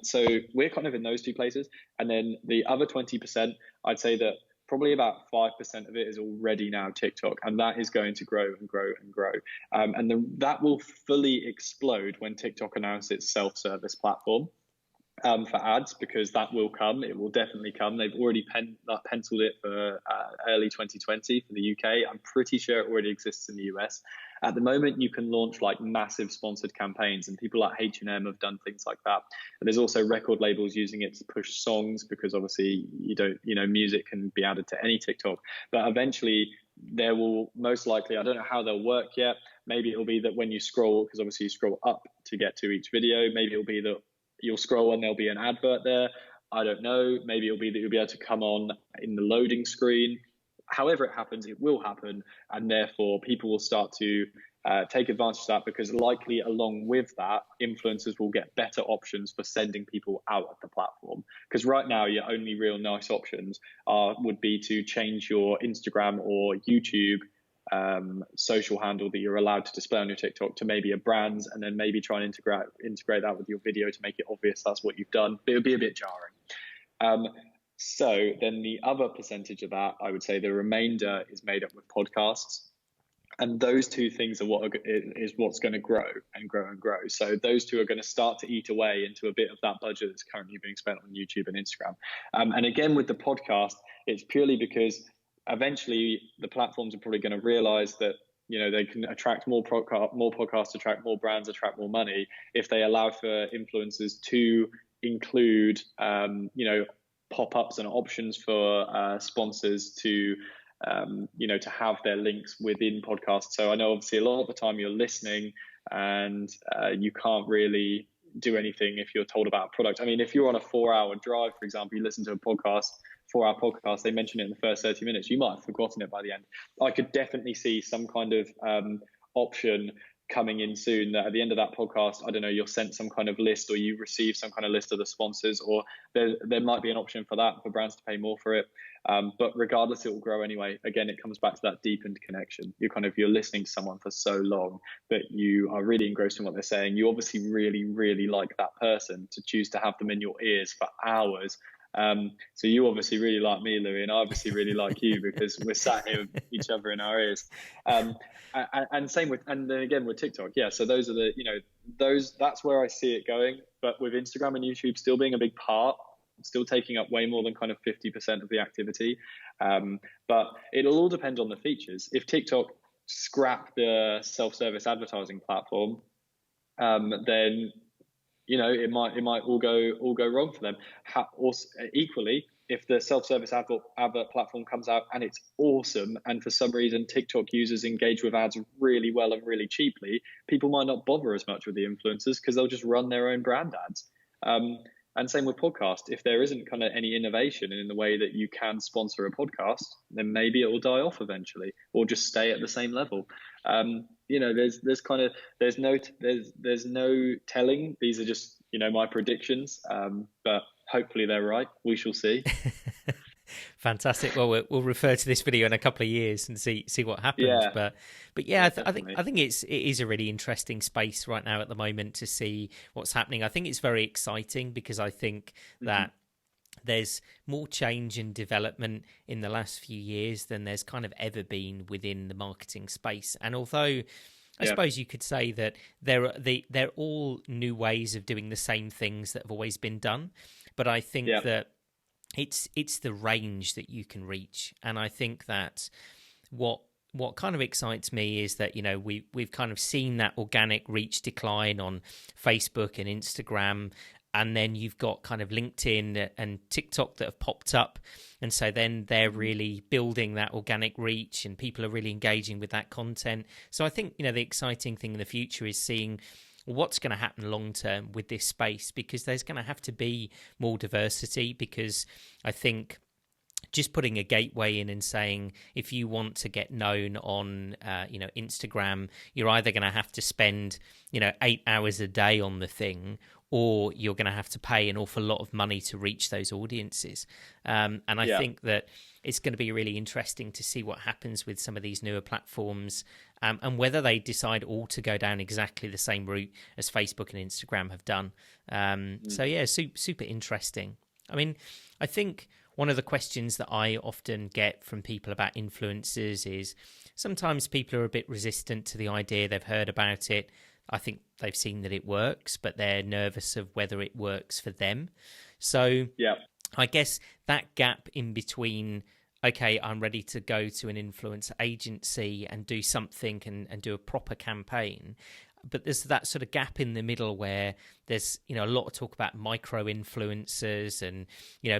[SPEAKER 2] So we're kind of in those two places. And then the other 20%, I'd say that probably about 5% of it is already now TikTok, and that is going to grow and grow and grow. And then that will fully explode when TikTok announces its self-service platform for ads, because that will come. It will definitely come. They've already penciled it for early 2020 for the UK. I'm pretty sure it already exists in the US. At the moment, you can launch like massive sponsored campaigns, and people like H&M have done things like that. And there's also record labels using it to push songs, because obviously music can be added to any TikTok. But eventually there will most likely, I don't know how they'll work yet. Maybe it'll be that when you scroll, because obviously you scroll up to get to each video, maybe it'll be that you'll scroll and there'll be an advert there. I don't know. Maybe it'll be that you'll be able to come on in the loading screen. However it happens, it will happen, and therefore people will start to take advantage of that, because likely along with that, influencers will get better options for sending people out of the platform. Because right now, your only real nice options would be to change your Instagram or YouTube social handle that you're allowed to display on your TikTok to maybe a brand's, and then maybe try and integrate that with your video to make it obvious that's what you've done. But it would be a bit jarring. So then the other percentage of that, I would say the remainder is made up with podcasts. And those two things are what's going to grow and grow and grow. So those two are going to start to eat away into a bit of that budget that's currently being spent on YouTube and Instagram. And again, with the podcast, it's purely because eventually the platforms are probably going to realize that they can attract more podcasts, attract more brands, attract more money if they allow for influencers to include pop-ups and options for sponsors to have their links within podcasts. So I know obviously a lot of the time you're listening and you can't really do anything if you're told about a product. I mean, if you're on a 4-hour drive, for example, you listen to a 4-hour podcast, they mention it in the first 30 minutes, you might have forgotten it by the end. I could definitely see some kind of option coming in soon that at the end of that podcast, I don't know, you're sent some kind of list, or you receive some kind of list of the sponsors, or there might be an option for that, for brands to pay more for it. But regardless, it will grow anyway. Again, it comes back to that deepened connection. You're listening to someone for so long that you are really engrossed in what they're saying. You obviously really, really like that person to choose to have them in your ears for hours. So you obviously really like me, Louis, and I obviously really like you because we're sat here with each other in our ears. And same with, and then again with TikTok. Yeah. So those are the, that's where I see it going. But with Instagram and YouTube still being a big part, still taking up way more than kind of 50% of the activity. But it'll all depend on the features. If TikTok scrap the self-service advertising platform, then it might all go wrong for them. Also, equally, if the self-service advert platform comes out and it's awesome, and for some reason TikTok users engage with ads really well and really cheaply, people might not bother as much with the influencers because they'll just run their own brand ads. And same with podcast. If there isn't kind of any innovation in the way that you can sponsor a podcast, then maybe it will die off eventually, or just stay at the same level. There's no telling. These are just my predictions. But hopefully they're right. We shall see.
[SPEAKER 1] Fantastic. Well, we'll refer to this video in a couple of years and see what happens.
[SPEAKER 2] Yeah.
[SPEAKER 1] But yeah, I think it is a really interesting space right now at the moment to see what's happening. I think it's very exciting because I think that there's more change and development in the last few years than there's kind of ever been within the marketing space. And although I suppose you could say that they're all new ways of doing the same things that have always been done, but I think that it's the range that you can reach. And I think that what kind of excites me is that we've kind of seen that organic reach decline on Facebook and Instagram, and then you've got kind of LinkedIn and TikTok that have popped up, and so then they're really building that organic reach and people are really engaging with that content. So I think the exciting thing in the future is seeing what's going to happen long term with this space, because there's going to have to be more diversity, because I think just putting a gateway in and saying if you want to get known on Instagram, you're either going to have to spend 8 hours a day on the thing, or you're going to have to pay an awful lot of money to reach those audiences. And I think that it's going to be really interesting to see what happens with some of these newer platforms, and whether they decide all to go down exactly the same route as Facebook and Instagram have done. So yeah, super interesting. I mean, I think one of the questions that I often get from people about influencers is sometimes people are a bit resistant to the idea. They've heard about it. I think they've seen that it works, but they're nervous of whether it works for them. So I guess that gap in between, okay, I'm ready to go to an influencer agency and do something and do a proper campaign, but there's that sort of gap in the middle where there's a lot of talk about micro influencers and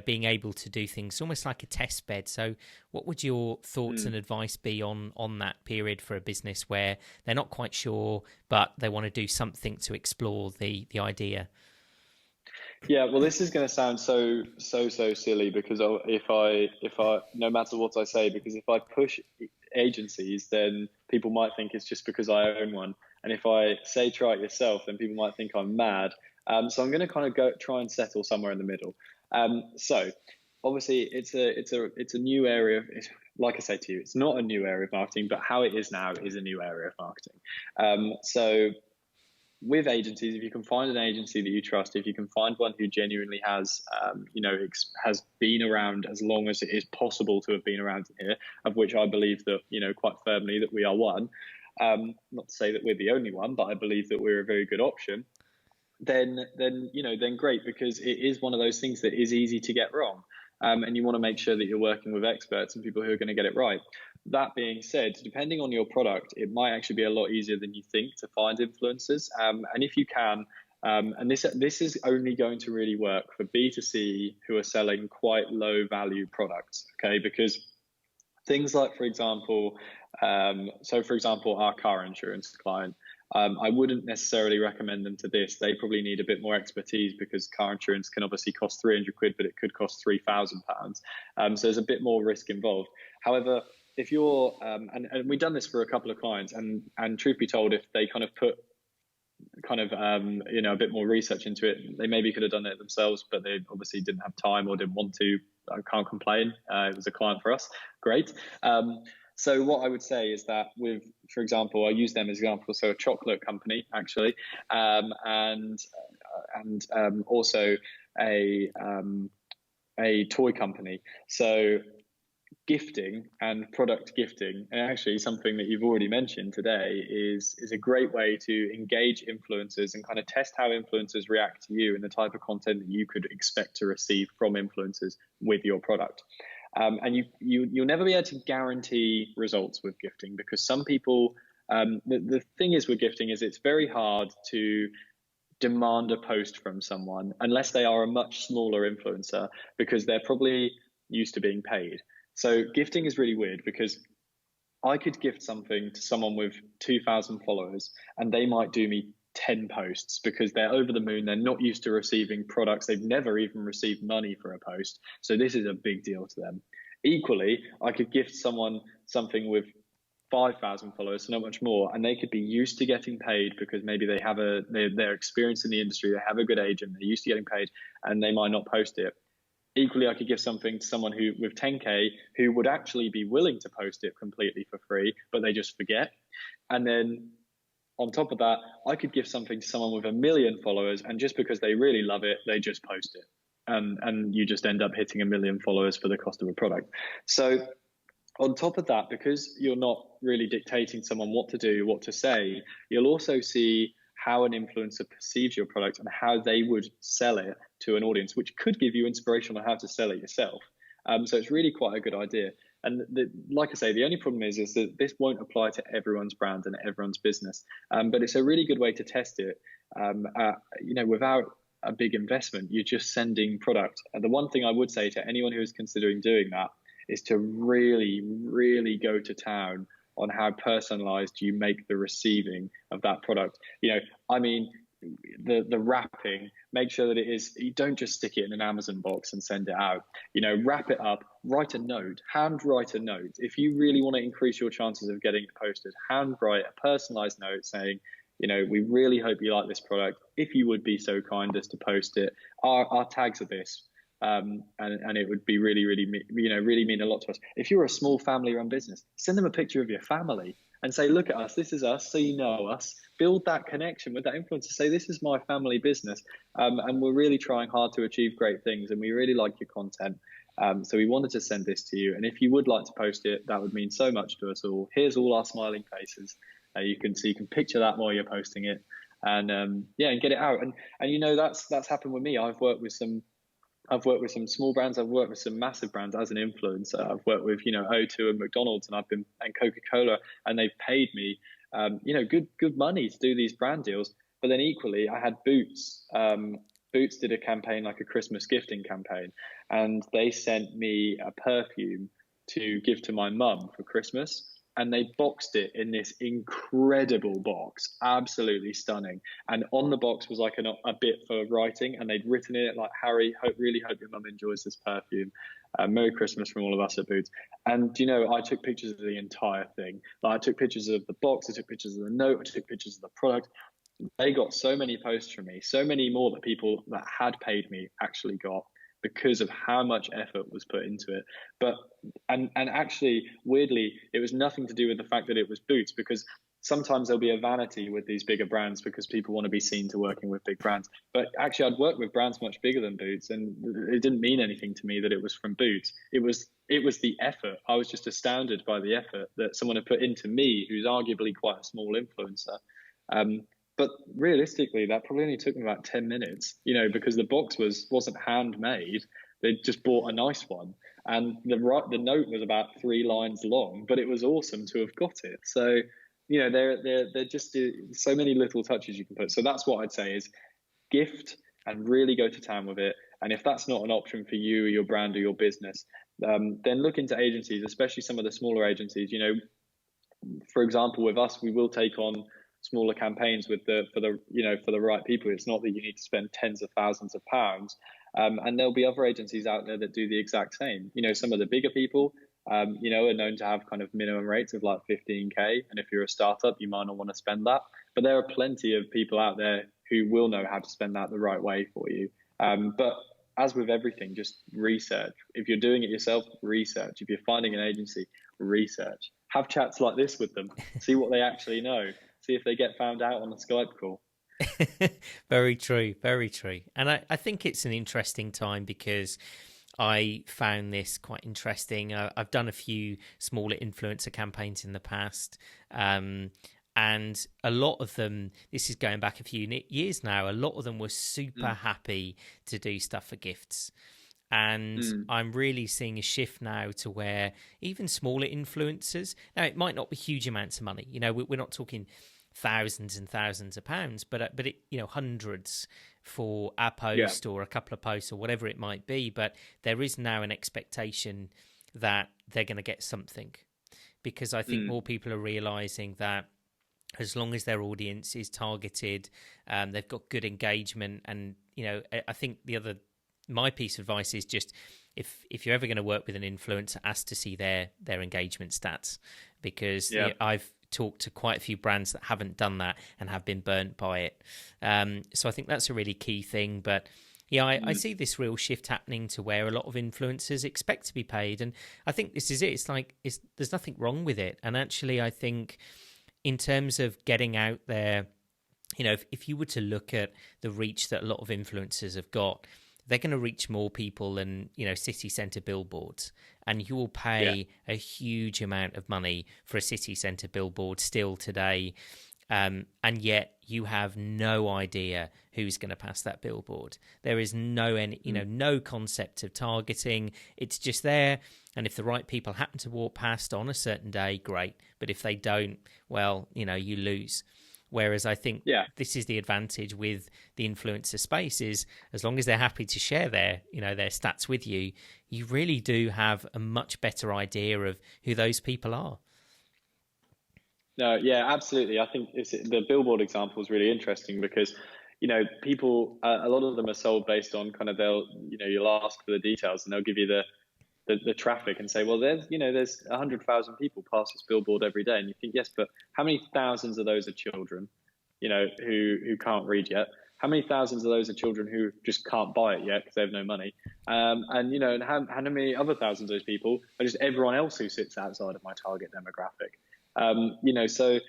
[SPEAKER 1] being able to do things almost like a test bed. So what would your thoughts and advice be on that period for a business where they're not quite sure but they want to do something to explore the idea?
[SPEAKER 2] Yeah, well, this is going to sound so silly, because if I no matter what I say, because if I push agencies, then people might think it's just because I own one. And if I say try it yourself, then people might think I'm mad. So I'm going to kind of try and settle somewhere in the middle. So obviously it's a new area. Like I say to you, it's not a new area of marketing, but how it is now is a new area of marketing. So with agencies, if you can find an agency that you trust, if you can find one who genuinely has, has been around as long as it is possible to have been around here, of which I believe that, quite firmly that we are one. Not to say that we're the only one, but I believe that we're a very good option. Then great, because it is one of those things that is easy to get wrong. And you want to make sure that you're working with experts and people who are going to get it right. That being said, depending on your product, it might actually be a lot easier than you think to find influencers. And if you can, and this is only going to really work for B2C who are selling quite low value products, okay? Because things like, for example, our car insurance client, I wouldn't necessarily recommend them to this. They probably need a bit more expertise, because car insurance can obviously cost 300 quid, but it could cost £3,000. So there's a bit more risk involved. However, if you're, and we've done this for a couple of clients, and truth be told, if they kind of put a bit more research into it, they maybe could have done it themselves, but they obviously didn't have time or didn't want to. I can't complain. It was a client for us. Great. So what I would say is that with, for example, I use them as an example. So a chocolate company, actually, and also a a toy company. So gifting and product gifting, and actually something that you've already mentioned today, is a great way to engage influencers and kind of test how influencers react to you and the type of content that you could expect to receive from influencers with your product. And you'll never be able to guarantee results with gifting, because some people, the thing is with gifting is it's very hard to demand a post from someone unless they are a much smaller influencer, because they're probably used to being paid. So gifting is really weird, because I could gift something to someone with 2,000 followers and they might do me 10 posts because they're over the moon. They're not used to receiving products. They've never even received money for a post. So this is a big deal to them. Equally, I could gift someone something with 5,000 followers, so not much more, and they could be used to getting paid because maybe they have they're experienced in the industry, they have a good agent, they're used to getting paid, and they might not post it. Equally, I could give something to someone who with 10K who would actually be willing to post it completely for free, but they just forget. And then on top of that, I could give something to someone with 1 million followers, and just because they really love it, they just post it, and you just end up hitting 1 million followers for the cost of a product. So on top of that, because you're not really dictating someone what to do, what to say, you'll also see how an influencer perceives your product and how they would sell it to an audience, which could give you inspiration on how to sell it yourself. So it's really quite a good idea. And like I say, the only problem is that this won't apply to everyone's brand and everyone's business. But it's a really good way to test it, without a big investment. You're just sending product. And the one thing I would say to anyone who is considering doing that is to really, really go to town on how personalized you make the receiving of that product. The wrapping, make sure that it is, you don't just stick it in an Amazon box and send it out. Wrap it up, write a note, hand write a note. If you really want to increase your chances of getting it posted, hand write a personalized note saying, we really hope you like this product. If you would be so kind as to post it, our tags are this. And it would be really, really, really mean a lot to us. If you're a small family-run business, send them a picture of your family and say, look at us, this is us, so you know us. Build that connection with that influencer. Say, this is my family business, and we're really trying hard to achieve great things, and we really like your content. So we wanted to send this to you, and if you would like to post it, that would mean so much to us all. Here's all our smiling faces. You can picture that while you're posting it, and and get it out. And that's happened with me. I've worked with some small brands. I've worked with some massive brands as an influencer. I've worked with, O2 and McDonald's and Coca-Cola, and they've paid me, good money to do these brand deals. But then equally, I had Boots. Boots did a campaign, like a Christmas gifting campaign, and they sent me a perfume to give to my mum for Christmas. And they boxed it in this incredible box, absolutely stunning. And on the box was like a bit for writing, and they'd written in it like, Harry, really hope your mum enjoys this perfume. Merry Christmas from all of us at Boots. And, I took pictures of the entire thing. Like, I took pictures of the box, I took pictures of the note, I took pictures of the product. They got so many posts from me, so many more that people that had paid me actually got, because of how much effort was put into it. But and actually, weirdly, it was nothing to do with the fact that it was Boots, because sometimes there'll be a vanity with these bigger brands because people want to be seen to working with big brands. But actually, I'd worked with brands much bigger than Boots, and it didn't mean anything to me that it was from Boots. It was the effort. I was just astounded by the effort that someone had put into me, who's arguably quite a small influencer. But realistically, that probably only took me about 10 minutes, because the box wasn't handmade. They just bought a nice one. And the note was about 3 lines long, but it was awesome to have got it. So, they're just so many little touches you can put. So that's what I'd say is gift and really go to town with it. And if that's not an option for you or your brand or your business, then look into agencies, especially some of the smaller agencies. For example, with us, we will take on smaller campaigns for the right people. It's not that you need to spend tens of thousands of pounds, and there'll be other agencies out there that do the exact same. Some of the bigger people are known to have kind of minimum rates of like 15k, and if you're a startup, you might not want to spend that, but there are plenty of people out there who will know how to spend that the right way for you. But as with everything, just research. If you're doing it yourself, research. If you're finding an agency, research. Have chats like this with them, see what they actually know. See if they get found out on a Skype call.
[SPEAKER 1] Very true, very true. And I think it's an interesting time, because I found this quite interesting. I've done a few smaller influencer campaigns in the past, and a lot of them, this is going back a few years now, a lot of them were super happy to do stuff for gifts. And I'm really seeing a shift now to where even smaller influencers, now it might not be huge amounts of money, we're not talking thousands and thousands of pounds, but it, hundreds for a post or a couple of posts or whatever it might be. But there is now an expectation that they're going to get something, because I think more people are realizing that as long as their audience is targeted, they've got good engagement. And I think my piece of advice is just, if you're ever going to work with an influencer, ask to see their engagement stats, because I've talked to quite a few brands that haven't done that and have been burnt by it. So I think that's a really key thing. But I see this real shift happening to where a lot of influencers expect to be paid, and I think this is it. It's like there's nothing wrong with it. And actually, I think in terms of getting out there, if you were to look at the reach that a lot of influencers have got, they're going to reach more people than city centre billboards, and you will pay a huge amount of money for a city centre billboard still today, and yet you have no idea who's going to pass that billboard. There is no concept of targeting. It's just there, and if the right people happen to walk past on a certain day, great. But if they don't, well, you lose. Whereas I think this is the advantage with the influencer space, is as long as they're happy to share their stats with you, you really do have a much better idea of who those people are.
[SPEAKER 2] No, yeah, absolutely. I think the billboard example is really interesting because, people, a lot of them are sold based on kind of you'll ask for the details and they'll give you the traffic and say, well, there's 100,000 people pass this billboard every day. And you think, yes, but how many thousands of those are children, who can't read yet? How many thousands of those are children who just can't buy it yet because they have no money? And how many other thousands of those people are just everyone else who sits outside of my target demographic? So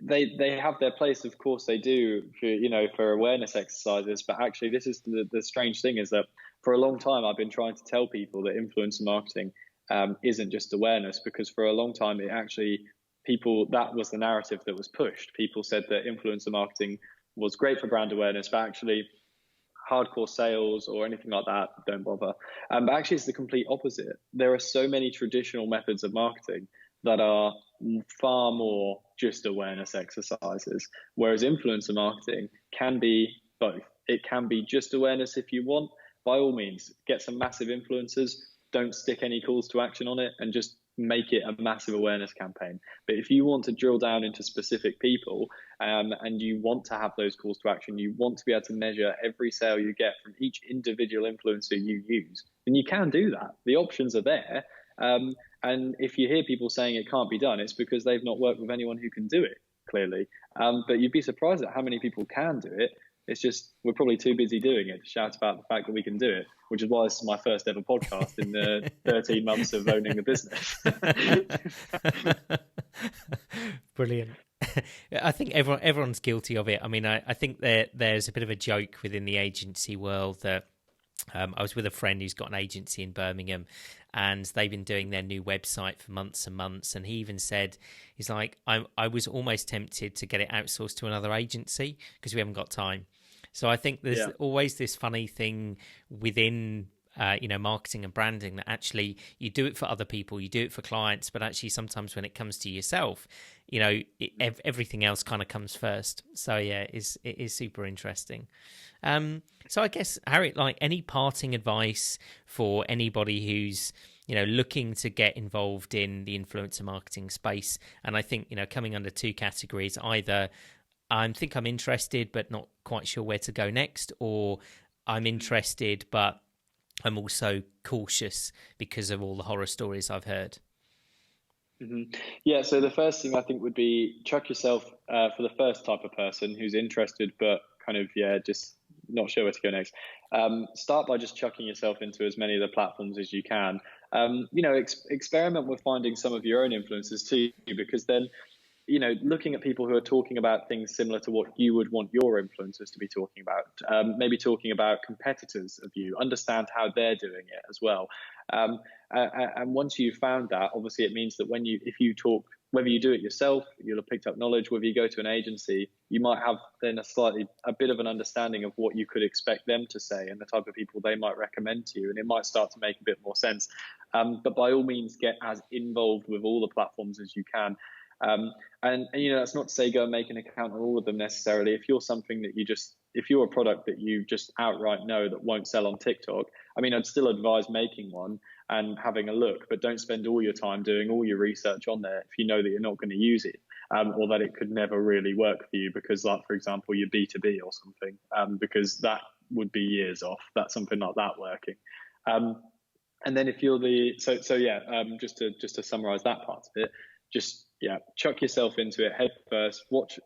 [SPEAKER 2] they have their place, of course they do, for awareness exercises. But actually, this is the strange thing, is that for a long time I've been trying to tell people that influencer marketing isn't just awareness, because for a long time that was the narrative that was pushed. People said that influencer marketing was great for brand awareness, but actually hardcore sales or anything like that, don't bother. But actually it's the complete opposite. There are so many traditional methods of marketing that are far more just awareness exercises, whereas influencer marketing can be both. It can be just awareness if you want. By all means, get some massive influencers, don't stick any calls to action on it, and just make it a massive awareness campaign. But if you want to drill down into specific people, and you want to have those calls to action, you want to be able to measure every sale you get from each individual influencer you use, then you can do that. The options are there. And if you hear people saying it can't be done, it's because they've not worked with anyone who can do it, clearly. But you'd be surprised at how many people can do it. It's just we're probably too busy doing it to shout about the fact that we can do it, which is why this is my first ever podcast in the 13 months of owning the business.
[SPEAKER 1] Brilliant. I think everyone's guilty of it. I mean, I think there's a bit of a joke within the agency world that I was with a friend who's got an agency in Birmingham, and they've been doing their new website for months and months. And he even said, he's like, I was almost tempted to get it outsourced to another agency because we haven't got time. So I think there's always this funny thing within marketing and branding, that actually you do it for other people, you do it for clients, but actually sometimes when it comes to yourself, everything else kind of comes first. So yeah, it is super interesting. So I guess, Harry, like, any parting advice for anybody who's looking to get involved in the influencer marketing space? And I think coming under two categories: either I think I'm interested but not quite sure where to go next, or I'm interested but I'm also cautious because of all the horror stories I've heard.
[SPEAKER 2] Mm-hmm. Yeah, so the first thing I think would be chuck yourself for the first type of person who's interested but kind of just not sure where to go next. Start by just chucking yourself into as many of the platforms as you can. Experiment with finding some of your own influencers too, because then looking at people who are talking about things similar to what you would want your influencers to be talking about, maybe talking about competitors of you, understand how they're doing it as well. And once you've found that, obviously it means that if you talk, whether you do it yourself, you'll have picked up knowledge, whether you go to an agency, you might have then a bit of an understanding of what you could expect them to say and the type of people they might recommend to you. And it might start to make a bit more sense. But by all means, get as involved with all the platforms as you can. And that's not to say go and make an account on all of them necessarily. If you're a product that you just outright know that won't sell on TikTok, I mean, I'd still advise making one and having a look, but don't spend all your time doing all your research on there if you know that you're not going to use it, or that it could never really work for you because, like, for example, you're B2B or something, because that would be years off. That's something like that working. And then if you're just to summarize that part of it, just chuck yourself into it head first. Watch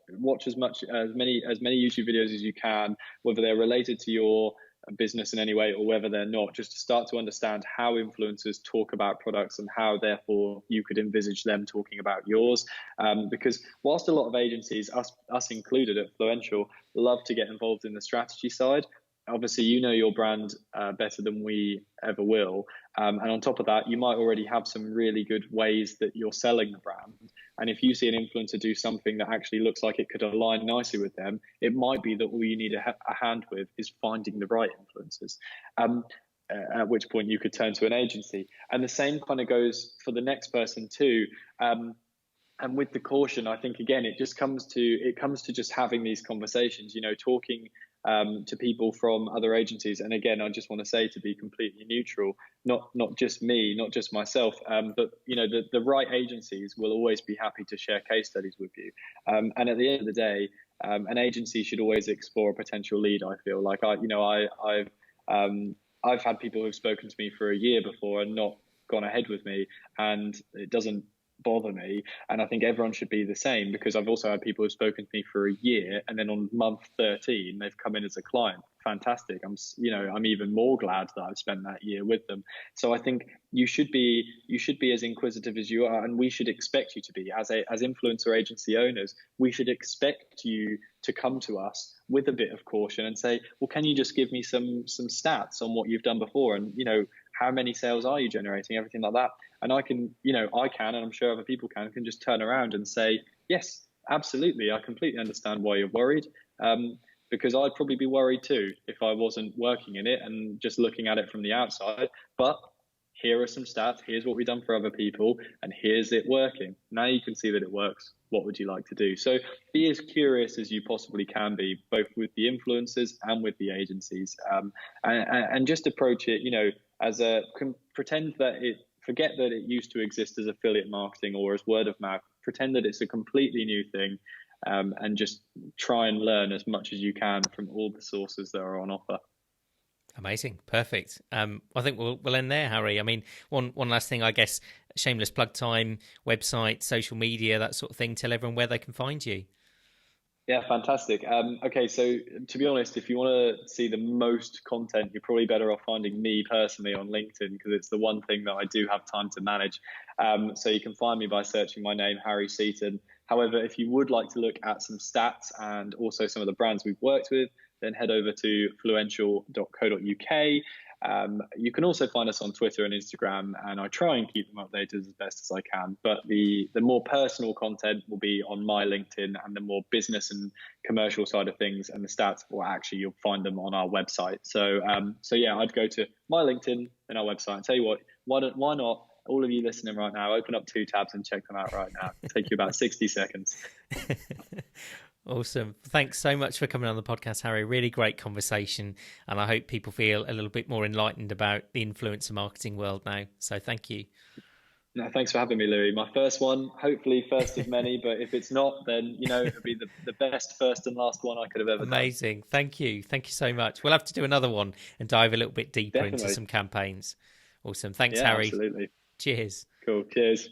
[SPEAKER 2] as many YouTube videos as you can, whether they're related to your business in any way or whether they're not, just to start to understand how influencers talk about products and how therefore you could envisage them talking about yours. Because whilst a lot of agencies, us included at Fluential, love to get involved in the strategy side, obviously you know your brand better than we ever will, and on top of that you might already have some really good ways that you're selling the brand, and if you see an influencer do something that actually looks like it could align nicely with them, it might be that all you need a hand with is finding the right influencers, at which point you could turn to an agency. And the same kind of goes for the next person too. And with the caution, I think again it comes to just having these conversations, talking to people from other agencies. And again, I just want to say, to be completely neutral, not just me, not just myself, but the right agencies will always be happy to share case studies with you. And at the end of the day, an agency should always explore a potential lead. I feel like I've had people who've spoken to me for a year before and not gone ahead with me, and it doesn't bother me, and I think everyone should be the same, because I've also had people who've spoken to me for a year and then on month 13 they've come in as a client. Fantastic. I'm even more glad that I've spent that year with them. So I think you should be as inquisitive as you are, and we should expect you to be as influencer agency owners. We should expect you to come to us with a bit of caution and say, well, can you just give me some stats on what you've done before, and how many sales are you generating, everything like that. And I can, and I'm sure other people can just turn around and say, yes, absolutely, I completely understand why you're worried, because I'd probably be worried too if I wasn't working in it and just looking at it from the outside. But here are some stats, here's what we've done for other people, and here's it working. Now you can see that it works. What would you like to do? So be as curious as you possibly can be, both with the influencers and with the agencies, and just approach it, as forget that it used to exist as affiliate marketing or as word of mouth. Pretend that it's a completely new thing, and just try and learn as much as you can from all the sources that are on offer.
[SPEAKER 1] Amazing. Perfect. I think we'll end there, Harry. I mean, one last thing, I guess, shameless plug time, website, social media, that sort of thing. Tell everyone where they can find you.
[SPEAKER 2] Yeah, fantastic. Okay, so to be honest, if you want to see the most content, you're probably better off finding me personally on LinkedIn, because it's the one thing that I do have time to manage. So you can find me by searching my name, Harry Seaton. However, if you would like to look at some stats and also some of the brands we've worked with, then head over to fluential.co.uk. You can also find us on Twitter and Instagram, and I try and keep them updated as best as I can. But the more personal content will be on my LinkedIn, and the more business and commercial side of things and the stats, well, actually, you'll find them on our website. So yeah, I'd go to my LinkedIn and our website. And tell you what, why not? All of you listening right now, open up 2 tabs and check them out right now. It'll take you about 60 seconds.
[SPEAKER 1] Awesome. Thanks so much for coming on the podcast, Harry. Really great conversation. And I hope people feel a little bit more enlightened about the influencer marketing world now. So thank you.
[SPEAKER 2] No, thanks for having me, Louis. My first one, hopefully first of many, but if it's not, then, it'll be the best first and last one I could have ever done.
[SPEAKER 1] Amazing. Thank you. Thank you so much. We'll have to do another one and dive a little bit deeper into some campaigns. Awesome. Thanks, Harry.
[SPEAKER 2] Absolutely.
[SPEAKER 1] Cheers.
[SPEAKER 2] Cool. Cheers.